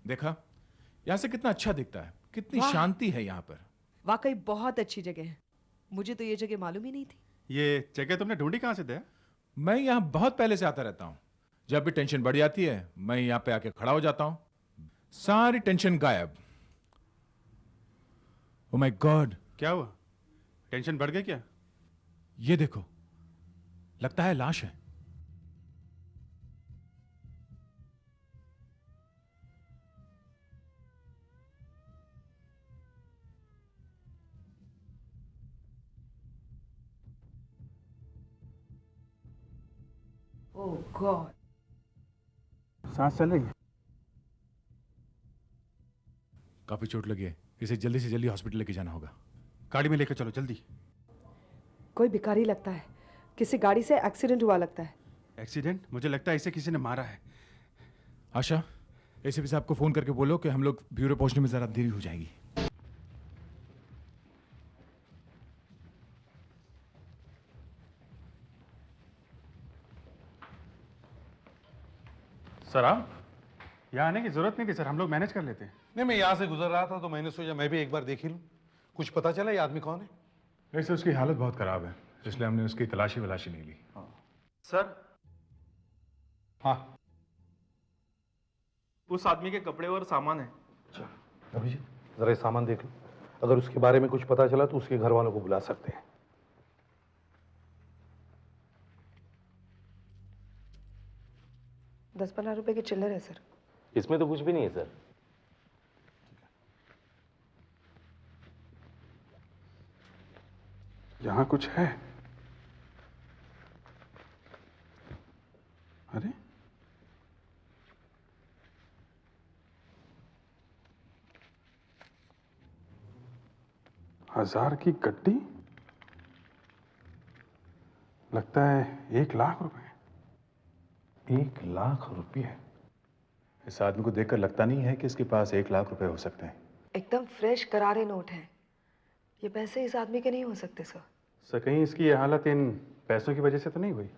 देखा, यहां से कितना अच्छा दिखता है, कितनी वाह। शांति है यहां पर। वाकई बहुत अच्छी जगह है। मुझे तो ये जगह मालूम ही नहीं थी। ये जगह तुमने ढूंढी कहाँ से दया? मैं यहां बहुत पहले से आता रहता हूं। जब भी टेंशन बढ़ जाती है, मैं यहां पे आके खड़ा हो जाता हूं, सारी टेंशन गायब। Oh my God! क्या हुआ? टेंशन बढ़ गई क्या? ये देखो, लगता है लाश है। ओह गॉड! सांस चल रही है। काफी चोट लगी है, इसे जल्दी से जल्दी हॉस्पिटल लेके जाना होगा। गाड़ी में लेकर चलो जल्दी। कोई भिखारी लगता है, किसी गाड़ी से एक्सीडेंट हुआ लगता है। एक्सीडेंट? मुझे लगता है इसे किसी ने मारा है। आशा, एसीपी साहब को फोन करके बोलो कि हम लोग ब्यूरो पहुंचने में जरा देरी हो जाएगी। सर आप यहाँ आने की जरूरत नहीं थी सर, हम लोग मैनेज कर लेते हैं। नहीं, मैं यहाँ से गुजर रहा था तो मैंने सोचा मैं भी एक बार देख ही लूँ। कुछ पता चला ये आदमी कौन है? वैसे उसकी हालत बहुत खराब है, इसलिए हमने उसकी तलाशी वलाशी नहीं ली। सर, हाँ, उस आदमी के कपड़े और सामान है। अभिजीत, जरा ये सामान देख लो। अगर उसके बारे में कुछ पता चला तो उसके घर वालों को बुला सकते हैं। 10-15 रुपए के चिल्लर है सर। इसमें तो कुछ भी नहीं है सर। यहाँ कुछ है? अरे, हजार की गड्डी? लगता है 1 लाख रुपए। 1 लाख रुपये? इस आदमी को देखकर लगता नहीं है कि इसके पास 1 लाख रुपए हो सकते हैं। एकदम फ्रेश करारे नोट हैं। ये पैसे इस आदमी के नहीं हो सकते सर। सर, कहीं इसकी ये हालत इन पैसों की वजह से तो नहीं हुई?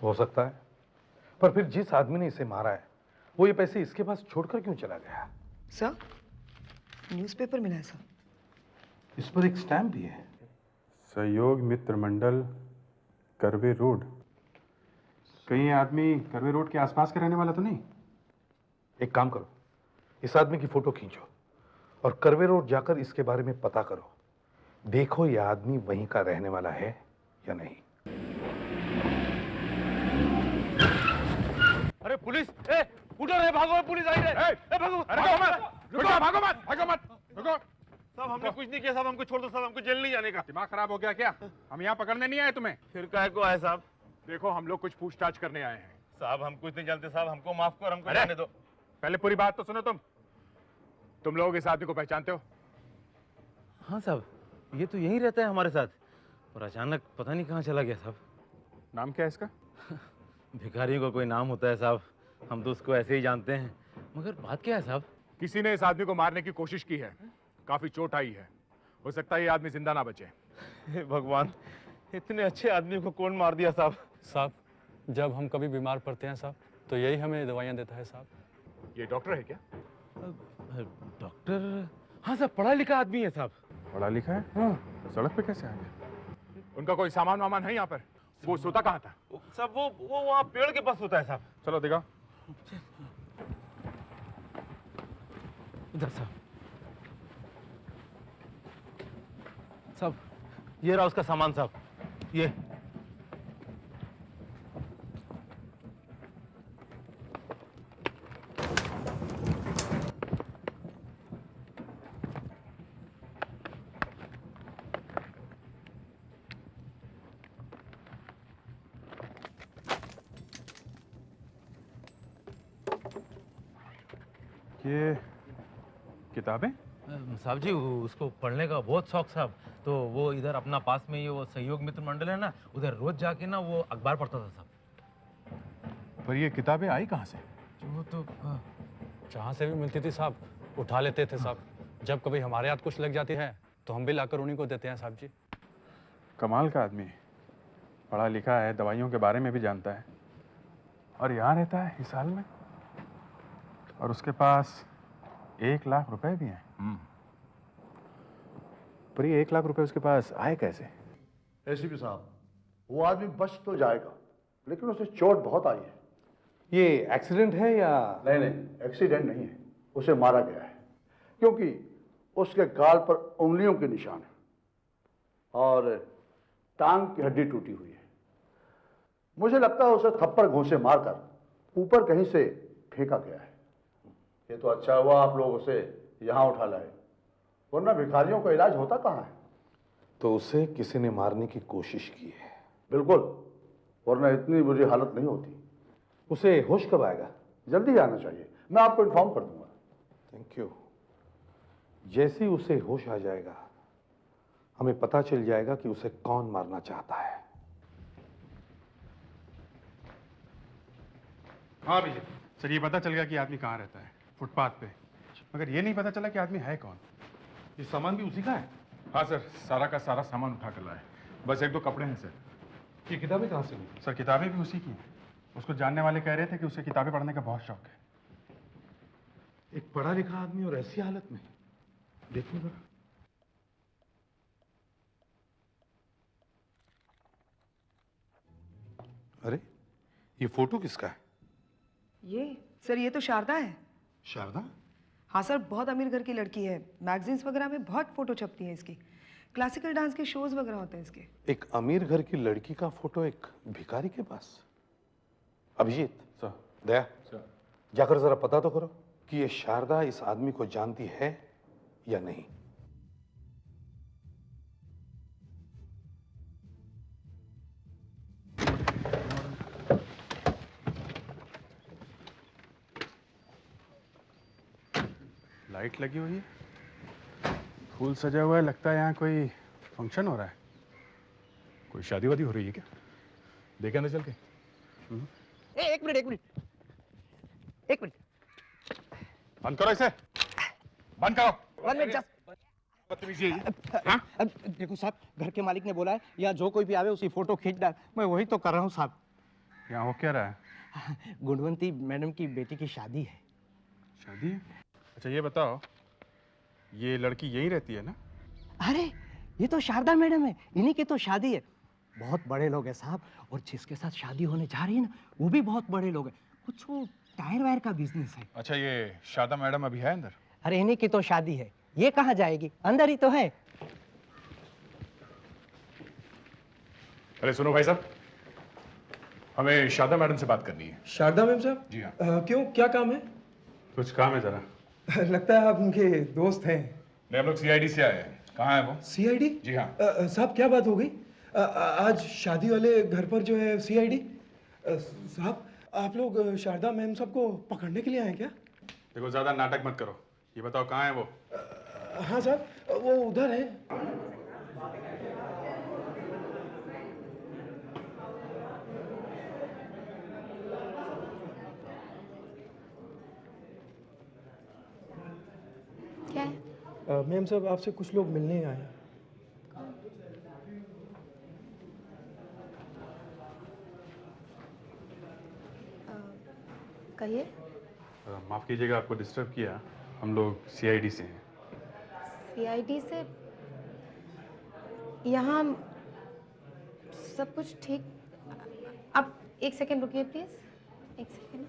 हो सकता है, पर फिर जिस आदमी ने इसे मारा है वो ये पैसे इसके पास छोड़कर क्यों चला गया? सर, न्यूज़पेपर मिला है सर। इस पर एक स्टैम्प भी है। सहयोग मित्र मंडल, करवे रोड। कहीं ये आदमी करवे रोड के आसपास का रहने वाला तो नहीं? एक काम करो, इस आदमी की फोटो खींचो और करवे रोड जाकर इसके बारे में पता करो। देखो यह आदमी वहीं का रहने वाला है या नहीं। अरे पुलिस! उठो रे, भागो, पुलिस आई रे! भागो! अरे भागो मत! रुको, भागो मत! भागो मत! रुको! साहब हमने कुछ नहीं किया साहब, हमको छोड़ दो साहब, हमको जेल नहीं जाने का। दिमाग खराब हो गया क्या? हम यहाँ पकड़ने नहीं आए तुम्हें। फिर काहे को आए साहब? देखो, हम लोग कुछ पूछताछ करने आए हैं। साहब हम कुछ नहीं जानते साहब, हमको माफ कर, हमको जाने दो। पहले पूरी बात तो सुनो। तुम लोग इस आदमी को पहचानते हो? हाँ साहब, ये तो यहीं रहता है हमारे साथ, और अचानक पता नहीं कहाँ चला गया साहब। नाम क्या है इसका? भिखारियों का कोई नाम होता है साहब, हम तो उसको ऐसे ही जानते हैं। मगर बात क्या है साहब? किसी ने इस आदमी को मारने की कोशिश की है, काफी चोट आई है। हो सकता है ये आदमी जिंदा ना बचे। हे भगवान, इतने अच्छे आदमी को कौन मार दिया साहब? साहब, जब हम कभी बीमार पड़ते हैं साहब, तो यही हमें दवाइयाँ देता है साहब। ये डॉक्टर है क्या? डॉक्टर? हाँ साहब, पढ़ा लिखा आदमी है साहब। पढ़ा लिखा है? हाँ। सड़क पे कैसे आ गया? उनका कोई सामान वामान है यहाँ पर? वो सोता कहाँ था? साहब वो वहाँ पेड़ के पास होता है साहब। चलो दिखाओ। इधर साहब। साहब, ये रहा उसका सामान साहब, ये। ये किताबें? साहब जी, उसको पढ़ने का बहुत शौक साहब, तो वो इधर अपना पास में ये वो सहयोग मित्र मंडल है ना, उधर रोज जाके ना वो अखबार पढ़ता था साहब। पर ये किताबें आई कहाँ से? वो तो जहाँ से भी मिलती थी साहब उठा लेते थे साहब। जब कभी हमारे हाथ कुछ लग जाती है तो हम भी लाकर उन्हीं को देते हैं साहब जी। कमाल का आदमी, पढ़ा लिखा है, दवाइयों के बारे में भी जानता है, और यहाँ रहता है हिसाल में, और उसके पास 1 लाख रुपए भी हैं। पर ये 1 लाख रुपए उसके पास आए कैसे? एसीपी साहब, वो आदमी बच तो जाएगा, लेकिन उसे चोट बहुत आई है। ये एक्सीडेंट है या? नहीं, एक्सीडेंट नहीं है, उसे मारा गया है, क्योंकि उसके गाल पर उंगलियों के निशान है और टांग की हड्डी टूटी हुई है। मुझे लगता है उसे थप्पड़ घूंसे मारकर ऊपर कहीं से फेंका गया है। ये तो अच्छा हुआ आप लोग उसे यहाँ उठा लाए, वरना भिखारियों का इलाज होता कहाँ है। तो उसे किसी ने मारने की कोशिश की है? बिल्कुल, वरना इतनी बुरी हालत नहीं होती। उसे होश कब आएगा? जल्दी आना चाहिए, मैं आपको इन्फॉर्म कर दूंगा। Thank you. जैसे ही उसे होश आ जाएगा हमें पता चल जाएगा कि उसे कौन मारना चाहता है। हाँ भैया सर, ये पता चल गया कि आदमी कहाँ रहता है, फुटपाथ पे, मगर ये नहीं पता चला कि आदमी है कौन। ये सामान भी उसी का है? हाँ सर, सारा का सारा सामान उठा कर लाए, बस 1-2 कपड़े हैं सर। ये किताबें कहाँ से ली? सर किताबें भी उसी की हैं। उसको जानने वाले कह रहे थे कि उसे किताबें पढ़ने का बहुत शौक है। एक पढ़ा लिखा आदमी और ऐसी हालत में, देखो जरा। अरे ये फोटो किसका है? ये तो शारदा है। शारदा? हाँ सर, बहुत अमीर घर की लड़की है। मैगजीन्स वगैरह में बहुत फोटो छपती हैं इसकी। क्लासिकल डांस के शोज वगैरह होते हैं इसके। एक अमीर घर की लड़की का फोटो एक भिखारी के पास? अभिजीत सर। दया सर, जाकर जरा पता तो करो कि ये शारदा इस आदमी को जानती है या नहीं। लाइट लगी हुई है, फूल सजा हुआ है, लगता है यहाँ कोई फंक्शन हो रहा है। कोई शादी वादी हो रही है क्या? देखे ना चल के। एक मिनट बंद करो इसे, बंद करो। वन मिनट बदतमीजी है ये। हाँ? देखो साहब, घर के मालिक ने बोला है या जो कोई भी आवे उसी फोटो खींच डाल। मैं वही तो कर रहा हूँ साहब। यहाँ हो क्या रहा है? गुणवंती मैडम की बेटी की शादी है। शादी है? अच्छा ये बताओ, ये लड़की यहीं रहती है ना? अरे ये तो शारदा मैडम है, इन्हीं की तो शादी है। बहुत बड़े लोग हैं साहब, और जिसके साथ शादी होने जा रही है ना वो भी बहुत बड़े लोग हैं। कुछ वो टायर वायर का बिजनेस है। अच्छा ये शारदा मैडम अभी है अंदर? अरे इन्हीं की तो शादी है, ये कहाँ जाएगी, अंदर ही तो है। अरे सुनो भाई साहब, हमें शारदा मैडम से बात करनी है। शारदा मैम साहब? जी हाँ। क्यों, क्या काम है? कुछ काम है जरा। लगता है आप उनके दोस्त हैं। नहीं, हम लोग सीआईडी से आए हैं। कहाँ है वो? सीआईडी? जी हाँ। साहब क्या बात हो गई? आज शादी वाले घर पर जो है सीआईडी? साहब आप लोग शारदा मैम साहब को पकड़ने के लिए आए क्या? देखो ज्यादा नाटक मत करो, ये बताओ कहाँ है वो? हाँ साहब, वो उधर है। क्या है? मैम साहब आपसे कुछ लोग मिलने आए हैं। कहिए। माफ कीजिएगा आपको डिस्टर्ब किया, हम लोग सीआईडी से हैं। सीआईडी से? यहाँ सब कुछ ठीक। आप 1 सेकेंड रुकिए प्लीज, 1 सेकेंड।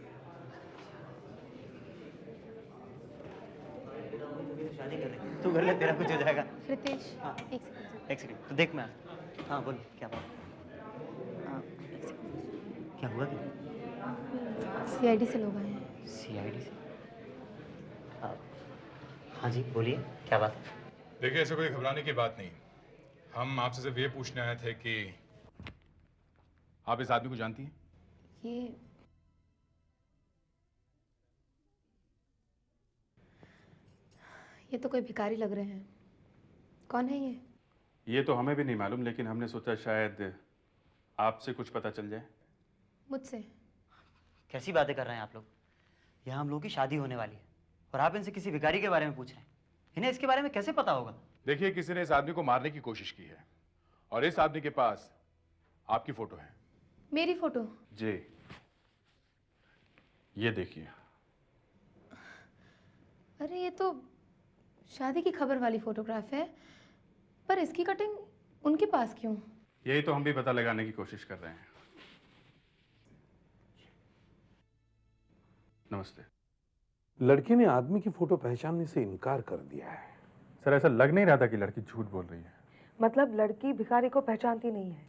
शादी कर ले, तू कर ले, तेरा कुछ हो जाएगा। रितेश, हाँ। 1 सेकेंड। 1 सेकेंड, तो देख मैं। हाँ बोल, क्या बात? क्या हुआ? सीआईडी से लोग आए हैं। सीआईडी से? हाँ जी बोलिए, क्या बात है? देखिए ऐसे कोई घबराने की बात नहीं, हम आपसे सिर्फ ये पूछने आए थे कि आप इस आदमी को जानती हैं? ये तो कोई भिखारी लग रहे हैं। कौन है ये? ये तो हमें भी नहीं मालूम, लेकिन हमने सोचा शायद आपसे कुछ पता चल जाए। मुझसे? कैसी बातें कर रहे हैं आप लोग? यहाँ हम लोगों की शादी होने वाली है। और आप इनसे किसी भिखारी के बारे में पूछ रहे हैं। इन्हें इसके बारे में कैसे पता होगा? देखिए, किसी ने इस आदमी को मारने की कोशिश की है और इस आदमी के पास आपकी फोटो है। मेरी फोटो? जी, ये देखिए। अरे ये तो शादी की खबर वाली फोटोग्राफ है, पर इसकी कटिंग उनके पास क्यों? यही तो हम भी पता लगाने की कोशिश कर रहे हैं। नमस्ते। लड़की ने आदमी की फोटो पहचानने से इनकार कर दिया है। सर, ऐसा लग नहीं रहा था कि लड़की झूठ बोल रही है। मतलब लड़की भिखारी को पहचानती नहीं है?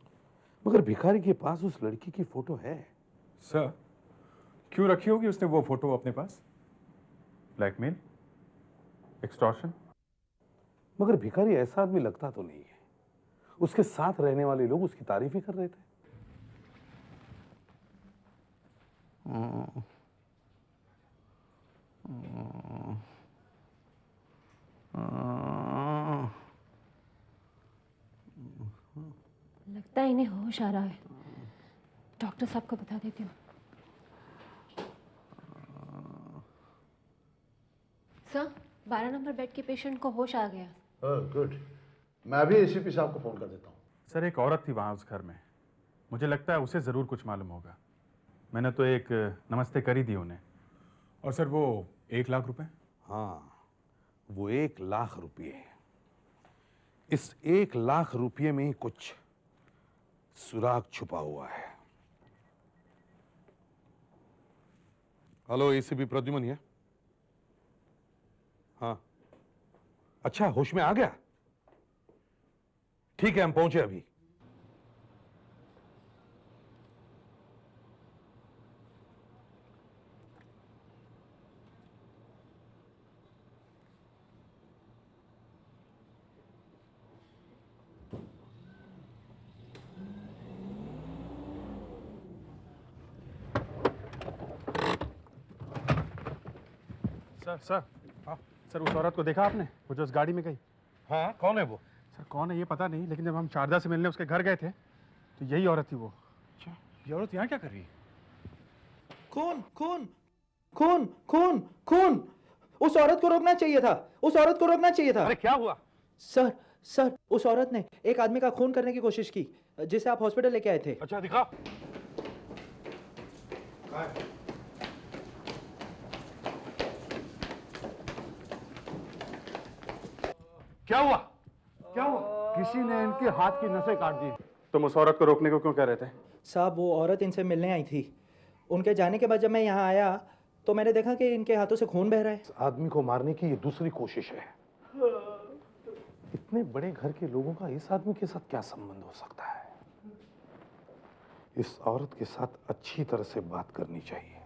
मगर भिखारी के पास उस लड़की की फोटो है। सर, क्यों रखी होगी उसने वो फोटो अपने पास? Blackmail, extortion? मगर भिखारी ऐसा आदमी लगता तो नहीं है। उसके साथ रहने वाले लोग उसकी तारीफ ही कर रहे थे। लगता है इन्हें होश आ रहा है। डॉक्टर साहब को बता देती हूँ। सर, 12 नंबर बेड के पेशेंट को होश आ गया। गुड, मैं भी एसीपी साहब को फोन कर देता हूँ। सर, एक औरत थी वहां उस घर में। मुझे लगता है उसे जरूर कुछ मालूम होगा। मैंने तो एक नमस्ते करी दी उन्हें। और सर, वो 1 लाख रुपए? हाँ, वो 1 लाख रुपये। इस 1 लाख रुपये में ही कुछ सुराग छुपा हुआ है। हेलो, एसीपी प्रद्युमन है? हाँ, अच्छा, होश में आ गया? ठीक है, हम पहुंचे अभी। सर, हाँ सर, उस औरत को देखा आपने? वो जो उस गाड़ी में गई? हाँ, कौन है वो? सर, कौन है ये पता नहीं, लेकिन जब हम शारदा से मिलने उसके घर गए थे तो यही औरत थी वो। अच्छा, ये औरत यहाँ क्या कर रही है? खून खून खून खून खून! उस औरत को रोकना चाहिए था, उस औरत को रोकना चाहिए था। अरे क्या हुआ? सर, उस औरत ने एक आदमी का खून करने की कोशिश की जिसे आप हॉस्पिटल लेके आए थे। अच्छा, दिखा। क्या हुआ? क्या हुआ? किसी ने इनके हाथ की नसें काट दी। तुम उस औरत को रोकने को क्यों कह रहे थे? साहब, वो औरत इनसे मिलने आई थी। उनके जाने के बाद जब मैं यहाँ आया तो मैंने देखा कि इनके हाथों से खून बह रहा है। इस आदमी को मारने की ये दूसरी कोशिश है। इतने बड़े घर के लोगों का इस आदमी के साथ क्या संबंध हो सकता है? इस औरत के साथ अच्छी तरह से बात करनी चाहिए।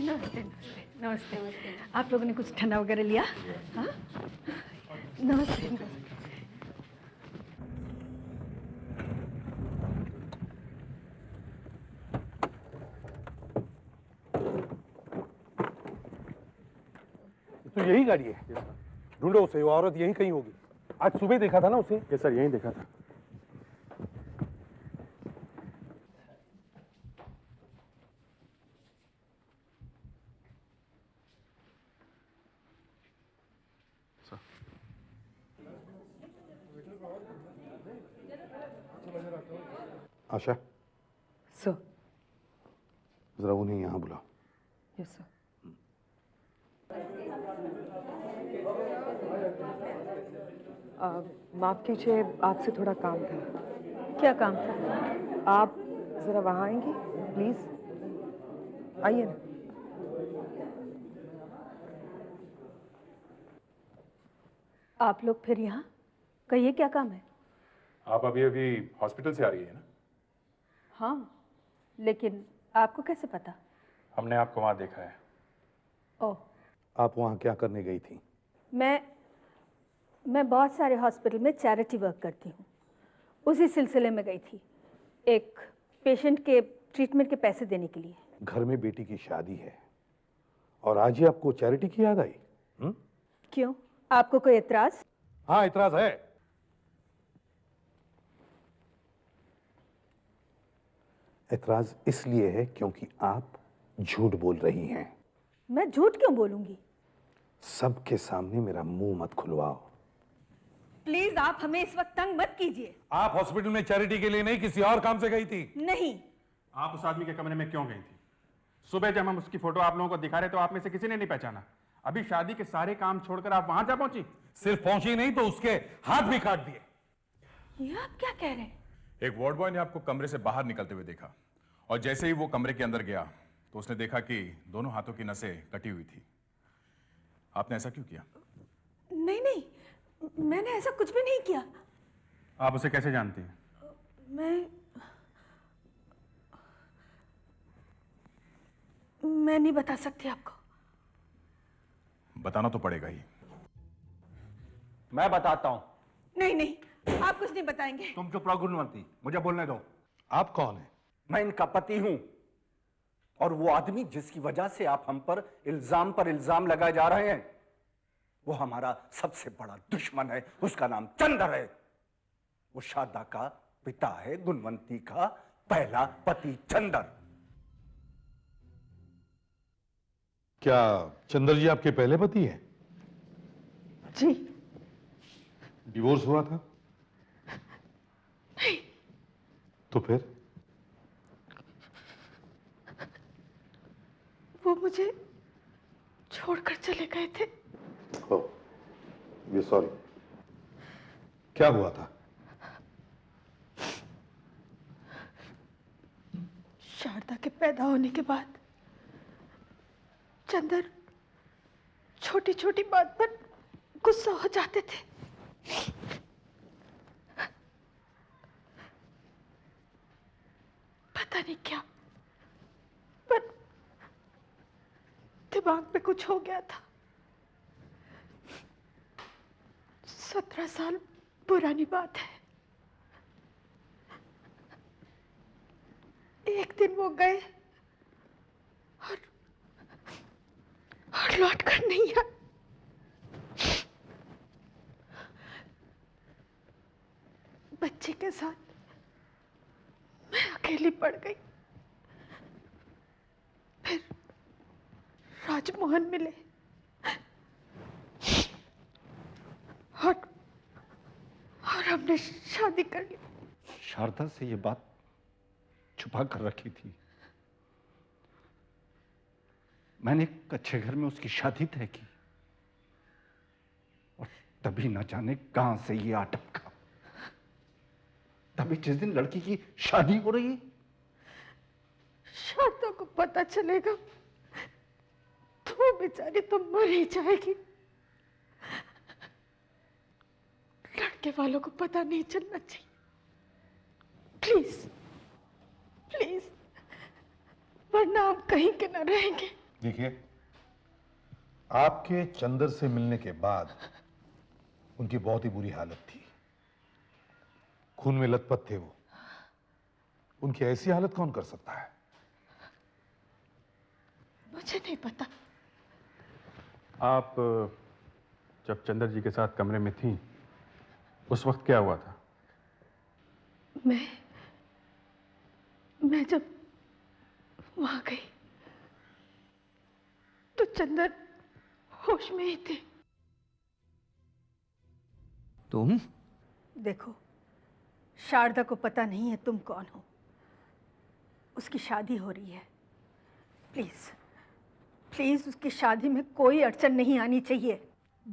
नमस्ते नमस्ते नमस्ते। आप लोगों ने कुछ ठंडा वगैरह लिया? हाँ, नमस्ते नमस्ते। तो यही गाड़ी है? ढूंढो उसे, वो औरत यही कहीं होगी। आज सुबह देखा था ना उसे? ये सर, यही देखा था। आशा, सर। जरा उन्हें यहाँ बुलाओ। Yes sir. माफ कीजिए, आपसे थोड़ा काम था। क्या काम था? आप जरा वहाँ आएंगी प्लीज? आइए ना। आप लोग फिर यहाँ? कहिए क्या काम है? आप अभी अभी हॉस्पिटल से आ रही है ना? हाँ, लेकिन आपको कैसे पता? हमने आपको वहां देखा है। ओह, आप वहाँ क्या करने गई थी? मैं बहुत सारे हॉस्पिटल में चैरिटी वर्क करती हूँ। उसी सिलसिले में गई थी, एक पेशेंट के ट्रीटमेंट के पैसे देने के लिए। घर में बेटी की शादी है और आज ही आपको चैरिटी की याद आई? क्यों, आपको कोई एतराज? हाँ, एतराज है। एतराज इसलिए है क्योंकि आप झूठ बोल रही हैं। मैं झूठ क्यों बोलूंगी? सबके सामने मेरा मुंह मत खुलवाओ। प्लीज आप हमें इस वक्त तंग मत कीजिए। आप हॉस्पिटल में चैरिटी के लिए नहीं, किसी और काम से गई थी? नहीं। आप उस आदमी के कमरे में क्यों गई थी? सुबह जब हम उसकी फोटो आप लोगों को दिखा रहे तो आप में से किसी ने नहीं पहचाना। अभी शादी के सारे काम छोड़कर आप वहां जा पहुंची? सिर्फ पहुंची नहीं तो उसके हाथ भी काट दिए। ये आप क्या कह रहे हैं? एक वार्ड बॉय ने आपको कमरे से बाहर निकलते हुए देखा और जैसे ही वो कमरे के अंदर गया तो उसने देखा कि दोनों हाथों की नसें कटी हुई थी। आपने ऐसा क्यों किया? नहीं नहीं, मैंने ऐसा कुछ भी नहीं किया। आप उसे कैसे जानती हैं? मैं नहीं बता सकती आपको। बताना तो पड़ेगा ही। मैं बताता हूं। नहीं नहीं, आप कुछ नहीं बताएंगे। तुम चुप रहो गुणवंती, मुझे बोलने दो। आप कौन है? मैं इनका पति हूं और वो आदमी जिसकी वजह से आप हम पर इल्जाम लगाए जा रहे हैं वो हमारा सबसे बड़ा दुश्मन है। उसका नाम चंदर है। वो शारदा का पिता है, गुणवंती का पहला पति चंदर। क्या चंदर जी आपके पहले पति हैं? जी। डिवोर्स हुआ था? नहीं। तो फिर? वो मुझे छोड़कर चले गए थे। ओह, वी सॉरी। क्या हुआ था? शारदा के पैदा होने के बाद चंदर छोटी छोटी बात पर गुस्सा हो जाते थे। पता नहीं क्या, पर दिमाग में कुछ हो गया था। 17 साल पुरानी बात है। एक दिन वो गए और लौट कर नहीं आए। बच्चे के साथ मैं अकेली पड़ गई। फिर राजमोहन मिले और हमने शादी कर ली। शारदा से ये बात छुपा कर रखी थी। मैंने एक अच्छे घर में उसकी शादी तय की और तभी न जाने कहां से ये आ टपका। तभी जिस दिन लड़की की शादी हो रही है, शारदा को पता चलेगा तो वो बेचारी तो मर ही जाएगी। लड़के वालों को पता नहीं चलना चाहिए। प्लीज प्लीज, वरना हम कहीं के न रहेंगे। देखिए, आपके चंदर से मिलने के बाद उनकी बहुत ही बुरी हालत थी। खून में लथपथ थे वो। उनकी ऐसी हालत कौन कर सकता है? मुझे नहीं पता। आप जब चंदर जी के साथ कमरे में थी उस वक्त क्या हुआ था? मैं जब वहां गई तो चंदर होश में ही थे। तुम? देखो, शारदा को पता नहीं है तुम कौन हो। उसकी शादी हो रही है। प्लीज प्लीज, उसकी शादी में कोई अड़चन नहीं आनी चाहिए।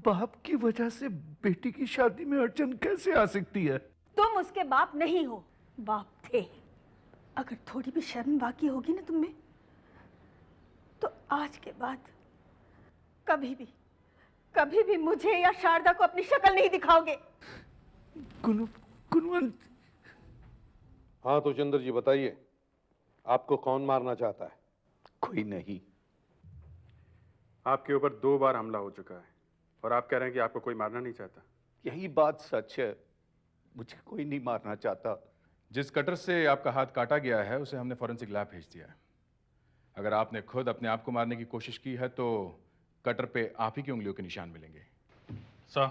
बाप की वजह से बेटी की शादी में अड़चन कैसे आ सकती है? तुम उसके बाप नहीं हो, बाप थे। अगर थोड़ी भी शर्म बाकी होगी ना तुम में, तो आज के बाद कभी भी मुझे या शारदा को अपनी शक्ल नहीं दिखाओगे। गुणवंत। हाँ तो चंदर जी बताइए, आपको कौन मारना चाहता है? कोई नहीं। आपके ऊपर 2 बार हमला हो चुका है और आप कह रहे हैं कि आपको कोई मारना नहीं चाहता। यही बात सच है, मुझे कोई नहीं मारना चाहता। जिस कटर से आपका हाथ काटा गया है उसे हमने फॉरेंसिक लैब भेज दिया है। अगर आपने खुद अपने आप को मारने की कोशिश की है तो कटर पे आप ही की उंगलियों के निशान मिलेंगे। सर,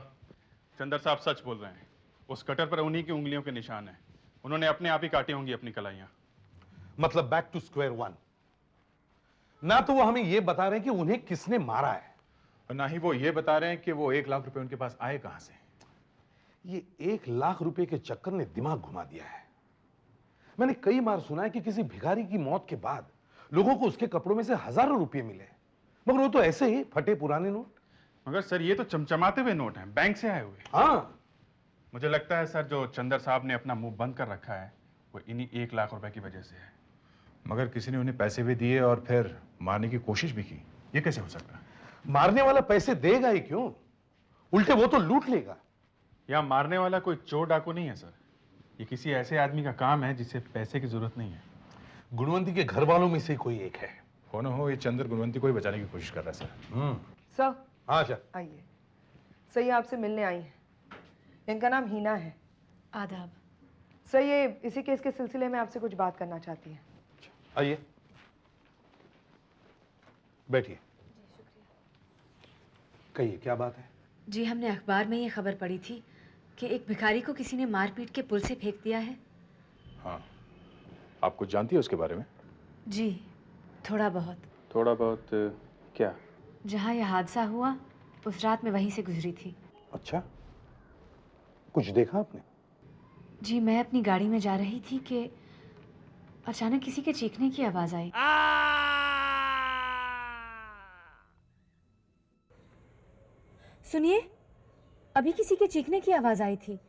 चंदर साहब सच बोल रहे हैं। उस कटर पर उन्हीं की उंगलियों के निशान हैं। उन्होंने अपने आप ही काटी होंगी अपनी कलाइयां। मतलब बैक टू स्क्वायर वन। ना तो वो हमें ये बता रहे हैं कि उन्हें किसने मारा है, और ना ही वो ये बता रहे हैं कि वो 1 लाख रुपए उनके पास आए कहां से। ये 1 लाख रुपए के चक्कर ने दिमाग घुमा दिया है। मैंने कई बार सुना है कि किसी भिखारी की मौत के बाद लोगों को उसके कपड़ों में से हजारों रुपए मिले, मगर वो तो ऐसे ही फटे पुराने नोट। मगर सर, ये तो चमचमाते हुए नोट हैं, बैंक से आए हुए। हाँ, मुझे लगता है सर, जो चंदर साहब ने अपना मुंह बंद कर रखा है वो इन्हीं 1 लाख रुपए की वजह से है। मगर किसी ने उन्हें पैसे भी दिए और फिर मारने की कोशिश भी की। ये कैसे हो सकता है? मारने वाला पैसे देगा ही क्यों, उल्टे वो तो लूट लेगा। यहाँ मारने वाला कोई चोर डाकू नहीं है सर। ये किसी ऐसे आदमी का काम है जिसे पैसे की जरूरत नहीं है। गुणवंती के घर वालों में से कोई एक है। हो ना हो, ये चंदर गुणवंती को ही बचाने की कोशिश कर रहा है सर। सर, हाँ सर, आइए। सर, ये आपसे मिलने आई हैं। इनका नाम हीना है। आदाब। सर, ये इसी केस के सिलसिले में आपसे कुछ बात करना चाहती हैं। आइए, बैठिए। कहिए, क्या बात है? जी, हमने अखबार में ये खबर पढ़ी थी कि एक भिखारी को किसी ने मार पीट के पुल से फेंक दिया है। हाँ, आप कुछ जानती है उसके बारे में? जी, थोड़ा बहुत। थोड़ा बहुत क्या? जहाँ यह हादसा हुआ उस रात में वहीं से गुजरी थी। अच्छा, कुछ देखा आपने? जी, मैं अपनी गाड़ी में जा रही थी कि अचानक किसी के चीखने की आवाज़ आई। सुनिए, अभी किसी के चीखने की आवाज़ आई थी।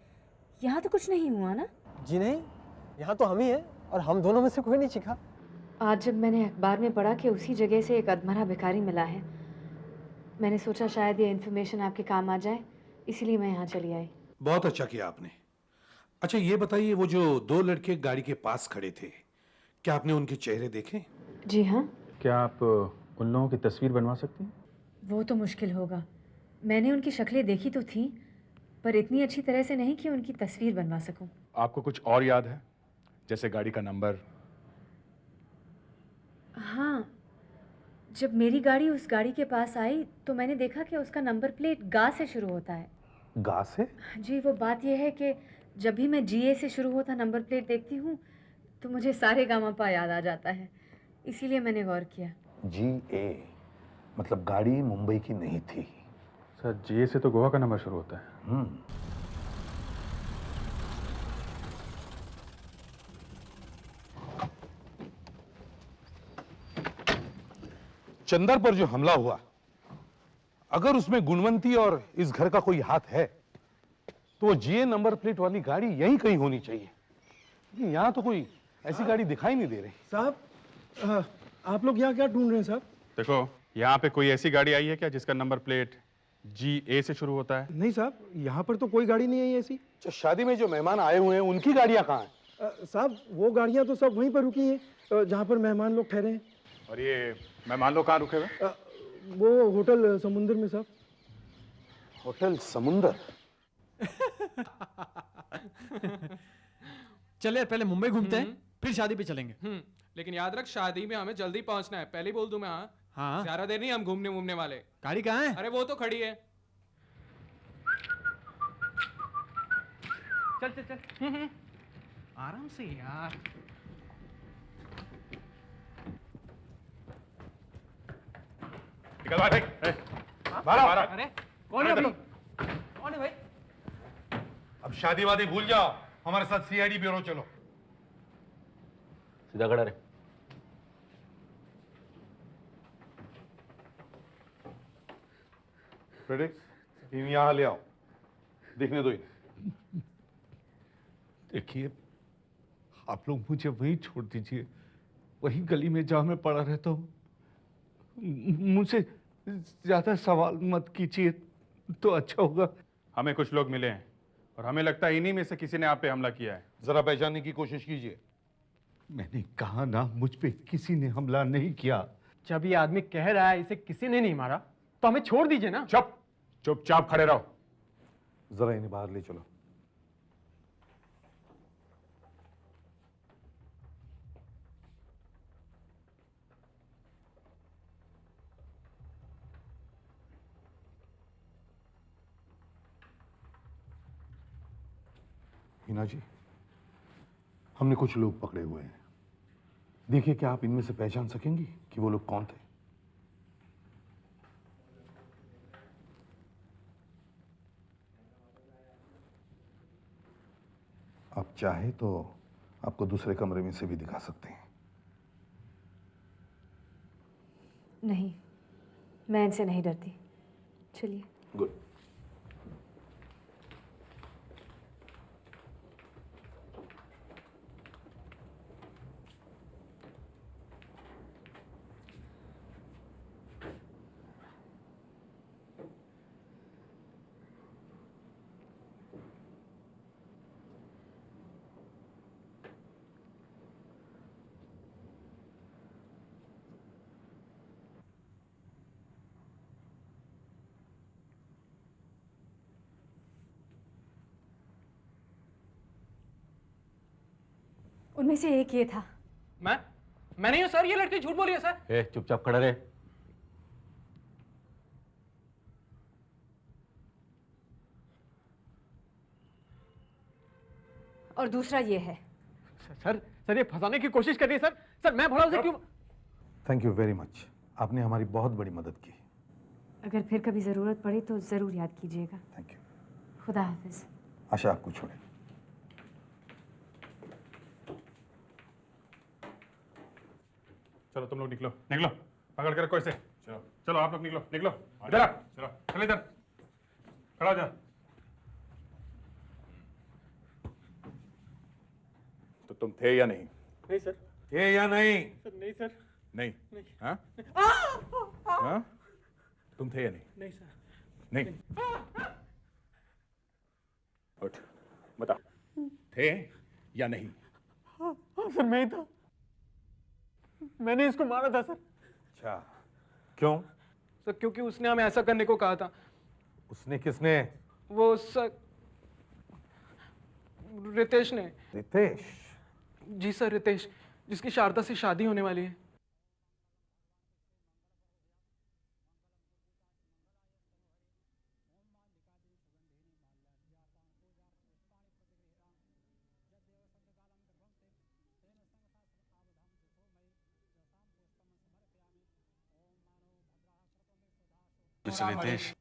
यहाँ तो कुछ नहीं हुआ ना? जी नहीं, यहाँ तो हम ही हैं और हम दोनों में से कोई नहीं चीखा। आज जब मैंने अखबार में पढ़ा कि उसी जगह से एक अधमरा भिखारी मिला है, मैंने सोचा शायद ये इन्फॉर्मेशन आपके काम आ जाए, इसीलिए मैं यहाँ चली आई। बहुत अच्छा किया आपने। अच्छा, ये बताइए, वो जो 2 लड़के गाड़ी के पास खड़े थे, क्या आपने उनके चेहरे देखे? जी हाँ। क्या आप उन लोगों की तस्वीर बनवा सकती हैं? वो तो मुश्किल होगा। मैंने उनकी शक्लें देखी तो थी, पर इतनी अच्छी तरह से नहीं कि उनकी तस्वीर बनवा सकूं। आपको कुछ और याद है, जैसे गाड़ी का नंबर? हाँ, जब मेरी गाड़ी उस गाड़ी के पास आई तो मैंने देखा कि उसका नंबर प्लेट गा से शुरू होता है। गा से? जी, वो बात यह है कि जब भी मैं GA से शुरू होता नंबर प्लेट देखती हूँ तो मुझे सारे गामापा याद आ जाता है, इसीलिए मैंने गौर किया। GA मतलब गाड़ी मुंबई की नहीं थी। सर, GA से तो गोवा का नंबर शुरू होता है। चंदर पर जो हमला हुआ, अगर उसमें गुणवंती और इस घर का कोई हाथ है तो वो GA नंबर प्लेट वाली गाड़ी यहीं कहीं होनी चाहिए। लेकिन यहाँ तो कोई ऐसी गाड़ी दिखाई नहीं दे रही। साहब, आप लोग यहाँ क्या ढूंढ रहे हैं साहब? देखो, यहाँ पे कोई ऐसी गाड़ी आई है क्या जिसका नंबर प्लेट GA से शुरू होता है? नहीं साहब, यहाँ पर तो कोई गाड़ी नहीं आई ऐसी। तो शादी में जो मेहमान आए हुए हैं उनकी गाड़ियाँ कहाँ हैं? साहब, वो गाड़ियाँ तो सब वहीं पर रुकी हैं जहाँ पर मेहमान लोग ठहरे हैं। और ये मेहमान लोग कहाँ रुके हुए? वो होटल समुंदर में साहब। होटल समुंदर? चले पहले मुंबई घूमते हैं, फिर शादी पे चलेंगे। लेकिन याद रख, शादी में हमें जल्दी पहुंचना है। पहले ही बोल दूं मैं। हाँ, ज्यादा देर नहीं, हम घूमने वाले। गाड़ी कहाँ है? अरे वो तो खड़ी है। चल चल चल, आराम से यार। निकल भाई। मारा। अरे कौन है आप लोग? कौन है भाई? अब शादी वादी भूल जाओ, हमारे साथ CID ब्यूरो चलो। सीधा खड़ा रहे। फ्रेडिक्स, यहाँ ले आओ, देखने दो इन्हें। देखिए, आप लोग मुझे वहीं छोड़ दीजिए, वहीं गली में जहाँ मैं पड़ा रहता हूँ। मुझसे ज्यादा सवाल मत कीजिए तो अच्छा होगा। हमें कुछ लोग मिले हैं और हमें लगता है इन्हीं में से किसी ने आप पे हमला किया है। जरा पहचानने की कोशिश कीजिए। मैंने कहा ना, मुझ पे किसी ने हमला नहीं किया। जब ये आदमी कह रहा है इसे किसी ने नहीं मारा, तो हमें छोड़ दीजिए ना। चुपचाप खड़े रहो। जरा इन्हें बाहर ले चलो। हिना जी, हमने कुछ लोग पकड़े हुए हैं। देखिए, क्या आप इनमें से पहचान सकेंगी कि वो लोग कौन थे? आप चाहे तो आपको दूसरे कमरे में से भी दिखा सकते हैं। नहीं, मैं इनसे नहीं डरती। चलिए। गुड। उनमें से एक ये था। मैं नहीं हूं सर, ये लड़की झूठ बोली है सर। चुपचाप खड़ा रहे। और दूसरा ये है। सर ये फंसाने की कोशिश कर रही है सर। सर मैं भला उसे क्यों? थैंक यू वेरी मच, आपने हमारी बहुत बड़ी मदद की। अगर फिर कभी ज़रूरत पड़ी तो ज़रूर याद कीजिएगा। Thank you. खुदा हाफिज। आशा आपको छोड़े। चलो तुम लोग निकलो, निकलो, पकड़ के रखो इसे। चलो चलो आप लोग निकलो, निकलो इधर आ, चलो चलो इधर खड़ा हो जा। तो तुम थे या नहीं? नहीं सर। थे या नहीं? सर नहीं सर। नहीं, नहीं। हाँ? हाँ? तुम थे या नहीं? नहीं सर। नहीं। उठ, बता, थे या नहीं? हाँ सर, मैं ही था। मैंने इसको मारा था सर। अच्छा, क्यों? सर क्योंकि उसने हमें ऐसा करने को कहा था। उसने किसने? वो सर रितेश ने। रितेश? जी सर, रितेश, जिसकी शारदा से शादी होने वाली है। मिस्टर रितेश,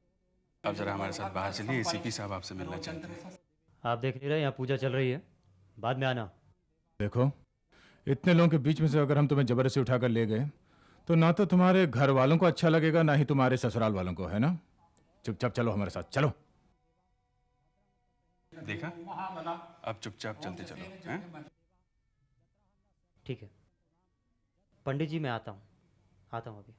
आप जरा हमारे साथ बाहर चलिए, एसीपी साहब आपसे मिलना चाहते हैं। आप देख नहीं रहे यहाँ पूजा चल रही है, बाद में आना। देखो, इतने लोगों के बीच में से अगर हम तुम्हें जबरदस्ती उठाकर ले गए तो ना तो तुम्हारे घर वालों को अच्छा लगेगा, ना ही तुम्हारे ससुराल वालों को, है ना? चुपचाप चलो हमारे साथ, चलो। देखा, अब चुपचाप चलते चलो, हैं? ठीक है पंडित जी, मैं आता हूँ अभी।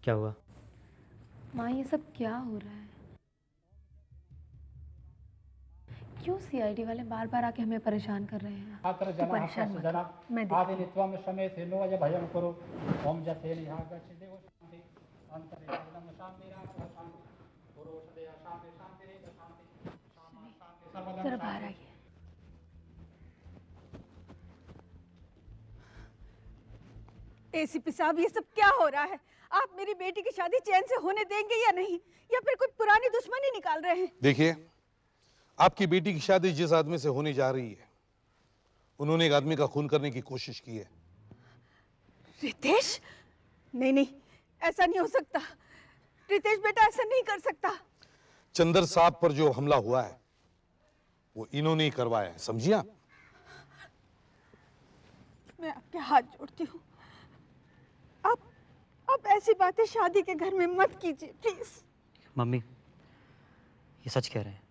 क्या हुआ? माँ, ये सब क्या हो रहा है? क्यों सीआईडी वाले बार बार आके हमें परेशान कर रहे हैं? तो परेशान मत हो, मैं जरा बाहर आइए। एसीपी साहब, ये सब क्या हो रहा है? आप मेरी बेटी की शादी चैन से होने देंगे या नहीं, या फिर कोई पुरानी दुश्मनी निकाल रहे हैं? देखिए, आपकी बेटी की शादी जिस आदमी से होने जा रही है, उन्होंने एक आदमी का खून करने की कोशिश की है। रितेश? नहीं नहीं, ऐसा नहीं हो सकता। रितेश बेटा ऐसा नहीं कर सकता। चंदर साहब पर जो हमला हुआ है वो इन्होंने ही करवाया है, समझिए आप? मैं आपके हाथ जोड़ती हूँ, आप ऐसी बातें शादी के घर में मत कीजिए प्लीज। मम्मी, ये सच कह रहे हैं।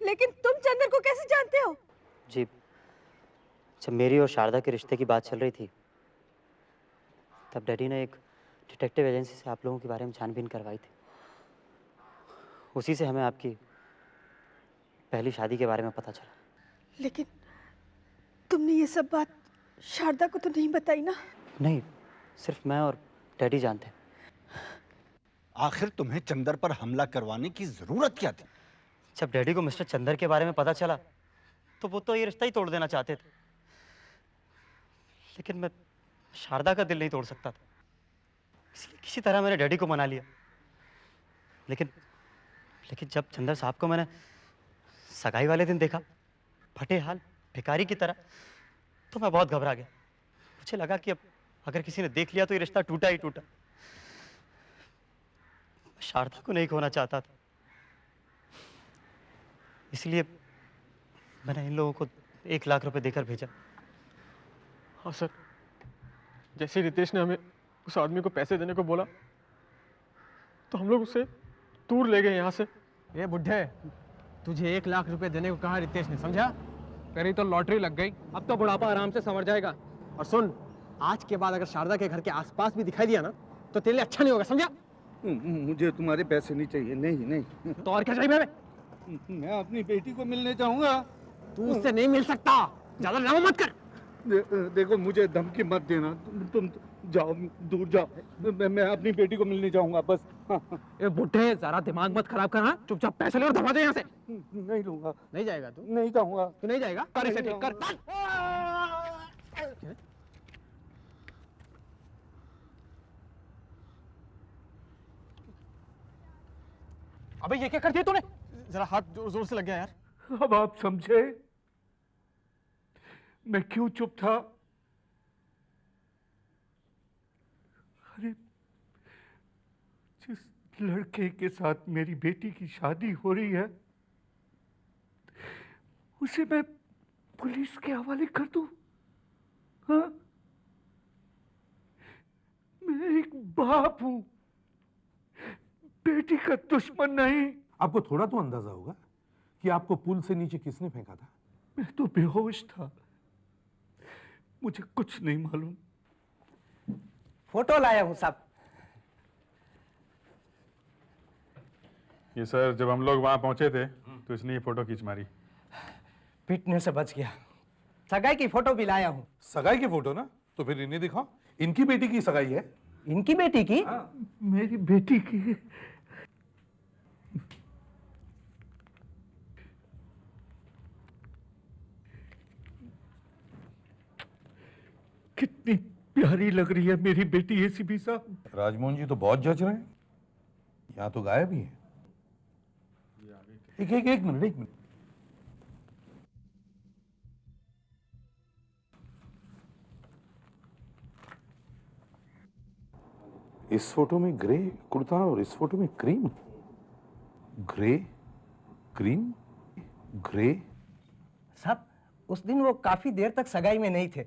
लेकिन तुम चंदर को कैसे जानते हो? जी, जब मेरी और शारदा के रिश्ते की बात चल रही थी तब डैडी ने एक डिटेक्टिव एजेंसी से आप लोगों के बारे में छानबीन करवाई थी। उसी से हमें आपकी पहली शादी के बारे में पता चला। लेकिन तुमने ये सब बात शारदा को तो नहीं बताई ना? नहीं, सिर्फ मैं और डैडी जानते हैं। आखिर तुम्हें चंदर पर हमला करवाने की जरूरत क्या थी? जब डैडी को मिस्टर चंदर के बारे में पता चला तो वो तो ये रिश्ता ही तोड़ देना चाहते थे, लेकिन मैं शारदा का दिल नहीं तोड़ सकता था। इसलिए किसी तरह मैंने डैडी को मना लिया। लेकिन लेकिन जब चंदर साहब को मैंने सगाई वाले दिन देखा, फटे हाल भिखारी की तरह, तो मैं बहुत घबरा गया। मुझे लगा कि अब अगर किसी ने देख लिया तो ये रिश्ता टूटा ही टूटा। मैं शारदा को नहीं खोना चाहता था, इसलिए मैंने इन लोगों को 1 लाख रुपए देकर भेजा। हाँ सर, जैसे रितेश ने हमें उस आदमी को पैसे देने को बोला तो हम लोग उसे दूर ले गए यहाँ से। ये बुढ़े, तुझे 1 लाख रुपए देने को कहा रितेश ने, समझा? तेरी तो लॉटरी लग गई। अब तो बुढ़ापा आराम से संवर जाएगा। और सुन, आज के बाद अगर शारदा के घर के आसपास भी दिखाई दिया ना तो तेरे लिए अच्छा नहीं होगा, समझा? मुझे तुम्हारे पैसे नहीं चाहिए। नहीं नहीं। तो और क्या चाहिए? मैं अपनी बेटी को मिलने चाहूंगा। तू उससे नहीं मिल सकता, ज्यादा ड्रामा मत कर। देखो, मुझे धमकी मत देना। तुम जाओ, दूर जाओ। मैं अपनी बेटी को मिलने जाऊंगा बस। ये बुढ़े, जरा दिमाग मत खराब करना। चुपचाप पैसे ले और दबा दे यहाँ से। नहीं लूंगा। नहीं जाएगा तू? नहीं जाऊंगा। तू नहीं जाएगा? कर इसे ठीक कर। अबे ये क्या कर दिया तूने? जरा हाथ जोर जोर से लग गया यार। अब आप समझे मैं क्यों चुप था? अरे, जिस लड़के के साथ मेरी बेटी की शादी हो रही है उसे मैं पुलिस के हवाले कर दूं? हाँ? मैं एक बाप हूं, बेटी का दुश्मन नहीं। आपको थोड़ा तो अंदाजा होगा कि आपको पुल से नीचे किसने फेंका था? मैं तो बेहोश था, मुझे कुछ नहीं मालूम। फोटो लाया हूं साहब। ये सर, जब हम लोग वहां पहुंचे थे तो इसने ये फोटो खींच मारी। पिटने से बच गया। सगाई की फोटो भी लाया हूं। सगाई की फोटो ना? तो फिर इन्हें दिखाओ। इनकी बेटी की सगाई है। इनकी बेटी की? मेरी बेटी की। कितनी प्यारी लग रही है मेरी बेटी एसीपी साहब। राजमोहन जी तो बहुत जज रहे हैं। यहाँ तो गायब ही है। एक मिनट। इस फोटो में ग्रे कुर्ता और इस फोटो में क्रीम। Grey, cream, grey. साहब, उस दिन वो काफी देर तक सगाई में नहीं थे।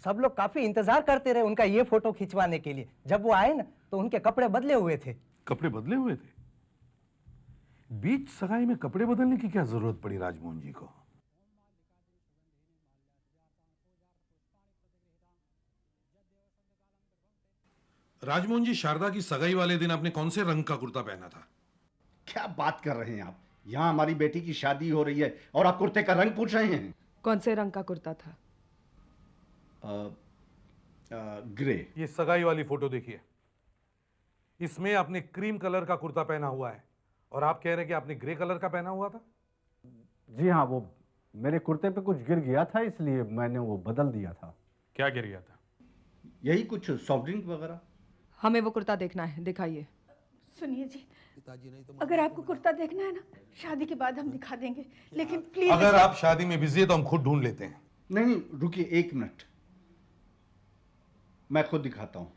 सब लोग काफी इंतजार करते रहे उनका ये फोटो खिंचवाने के लिए। जब वो आए ना तो उनके कपड़े बदले हुए थे। कपड़े बदले हुए थे? बीच सगाई में कपड़े बदलने की क्या जरूरत पड़ी राजमोहन जी को? राजमोहन जी, शारदा की सगाई वाले दिन आपने कौन से रंग का कुर्ता पहना था? क्या बात कर रहे हैं आप? यहाँ हमारी बेटी की शादी हो रही है और आप कुर्ते का रंग पूछ रहे हैं? कौन से रंग का कुर्ता था? ग्रे। ये सगाई वाली फोटो देखिए। इसमें आपने क्रीम कलर का कुर्ता पहना हुआ है और आप कह रहे हैं कि आपने ग्रे कलर का पहना हुआ था। जी हाँ, वो मेरे कुर्ते पे कुछ गिर गया था इसलिए मैंने वो बदल दिया था। क्या गिर गया था? यही कुछ सॉफ्ट ड्रिंक वगैरह। हमें वो कुर्ता देखना है, दिखाइए। सुनिए जी, अगर आपको कुर्ता देखना है ना, शादी के बाद हम दिखा देंगे, लेकिन प्लीज। अगर आप शादी में बिजी है तो हम खुद ढूंढ लेते हैं। नहीं, रुकिए 1 मिनट, मैं खुद दिखाता हूं।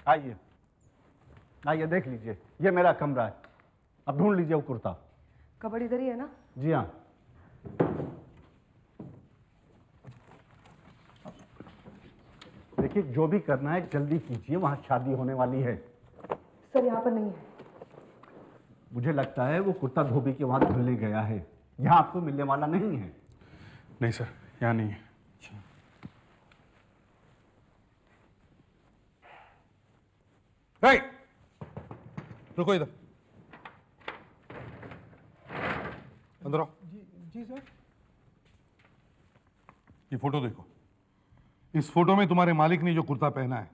आइए आइए, देख लीजिए, ये मेरा कमरा है। अब ढूंढ लीजिए वो कुर्ता। कबड़ इधर ही है ना? जी हाँ। देखिए, जो भी करना है जल्दी कीजिए, वहां शादी होने वाली है। सर, यहाँ पर नहीं है। मुझे लगता है वो कुर्ता धोबी के वहां धुलने गया है। यहाँ आपको मिलने वाला नहीं है। नहीं सर, यहाँ नहीं है। रुको इधर, अंदर आओ। जी सर। ये फोटो देखो। इस फोटो में तुम्हारे मालिक ने जो कुर्ता पहना है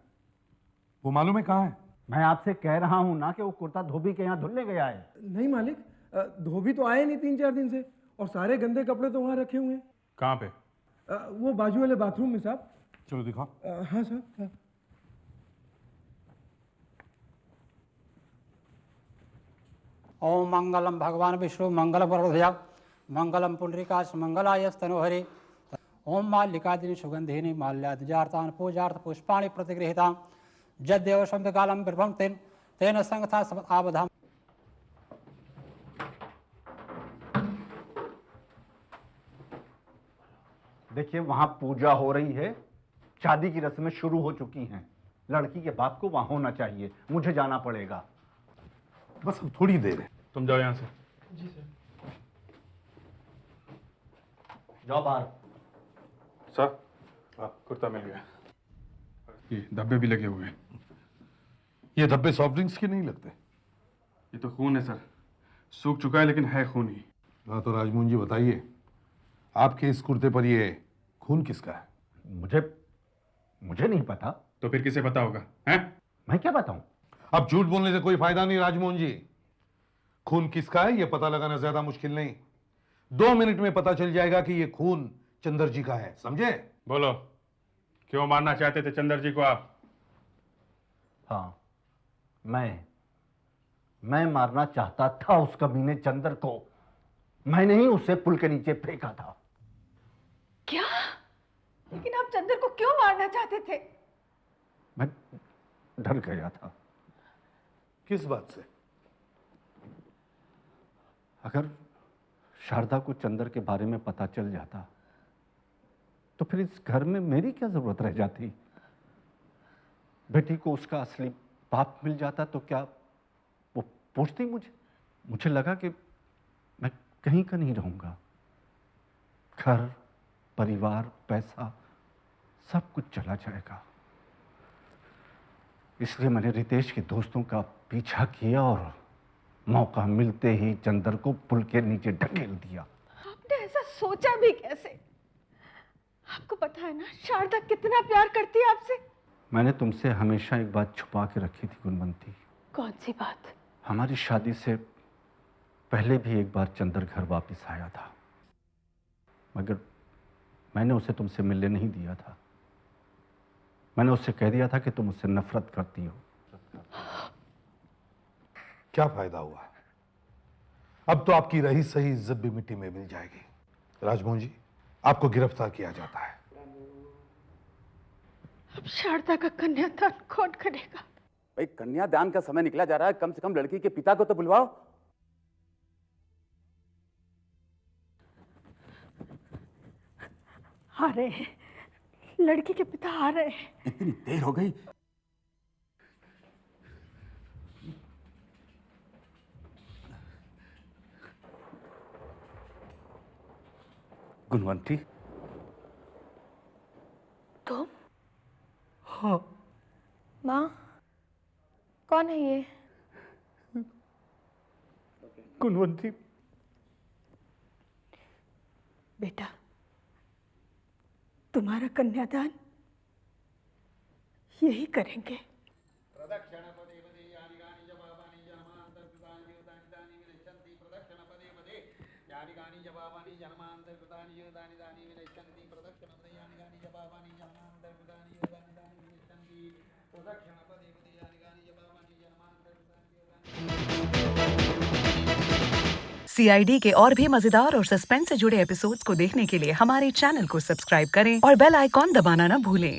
वो मालूम है कहाँ है? मैं आपसे कह रहा हूं ना कि वो कुर्ता धोबी के यहाँ धुलने गया है। नहीं मालिक, धोबी तो आए नहीं 3-4 दिन से, और सारे गंदे कपड़े तो वहाँ रखे हुए हैं। कहाँ पे? वो बाजू वाले बाथरूम में साहब। चलो दिखाओ। हाँ साहब, हाँ। ओम मंगलम भगवान विष्णु मंगल वरदया मंगलम पुंडरीकाक्ष मंगलायस्तनोहरि ओम माल्लिकादिनी सुगंधिनी माल्यादिजार्तान पूजार्थ पुष्पाणि प्रतिगृहीतां जद्देव शब्दकालम बिर्भं तेन संगता सब आबधाम। देखिए वहां पूजा हो रही है, शादी की रस्में शुरू हो चुकी हैं। लड़की के बाप को वहां होना चाहिए, मुझे जाना पड़ेगा। बस अब थोड़ी देर है। तुम जाओ यहाँ से। जी सर। जाओ बाहर। सर, कुर्ता मिल गया। ये धब्बे भी लगे हुए हैं। ये धब्बे सॉफ्ट ड्रिंक्स के नहीं लगते? ये तो खून है सर, सूख चुका है लेकिन है खून ही। हाँ तो राजमोहन जी बताइए, आपके इस कुर्ते पर ये खून किसका है? मुझे नहीं पता। तो फिर किसे पता होगा? हैं? मैं क्या बताऊं? अब झूठ बोलने से कोई फायदा नहीं राजमोहन जी। खून किसका है ये पता लगाना ज्यादा मुश्किल नहीं, 2 मिनट में पता चल जाएगा कि ये खून चंदर जी का है, समझे? बोलो, क्यों मारना चाहते थे चंदर जी को आप? हाँ, मैं मारना चाहता था उस कमीने चंदर को। मैंने ही उसे पुल के नीचे फेंका था। क्या? लेकिन आप चंदर को क्यों मारना चाहते थे? मैं डर गया था। किस बात से? अगर शारदा को चंदर के बारे में पता चल जाता तो फिर इस घर में मेरी क्या जरूरत रह जाती? बेटी को उसका असली बाप मिल जाता तो क्या वो पूछती मुझे लगा कि मैं कहीं का नहीं रहूंगा। घर, परिवार, पैसा सब कुछ चला जाएगा। इसलिए मैंने रितेश के दोस्तों का पीछा किया और मौका मिलते ही चंदर को पुल के नीचे ढकेल दिया। आपने ऐसा सोचा भी कैसे? आपको पता है ना शारदा कितना प्यार करती है आपसे। मैंने तुमसे हमेशा एक बात छुपा के रखी थी गुणवंती। कौन सी बात? हमारी शादी से पहले भी एक बार चंदर घर वापस आया था, मगर मैंने उसे तुमसे मिलने नहीं दिया था। मैंने उससे कह दिया था कि तुम उससे नफरत करती हो। क्या फायदा हुआ? अब तो आपकी रही सही इज्जत भी मिट्टी में मिल जाएगी। राजमोहन जी, आपको गिरफ्तार किया जाता है। अब शारदा का कन्यादान कौन करेगा? भाई कन्यादान का समय निकला जा रहा है, कम से कम लड़की के पिता को तो बुलवाओ। आ रहे हैं, लड़की के पिता आ रहे हैं। इतनी देर हो गई। गुणवंती, तुम? हाँ। माँ, कौन है ये? गुणवंती। बेटा, तुम्हारा कन्यादान यही करेंगे। CID के और भी मजेदार और सस्पेंस से जुड़े एपिसोड्स को देखने के लिए हमारे चैनल को सब्सक्राइब करें और बेल आइकॉन दबाना ना भूलें।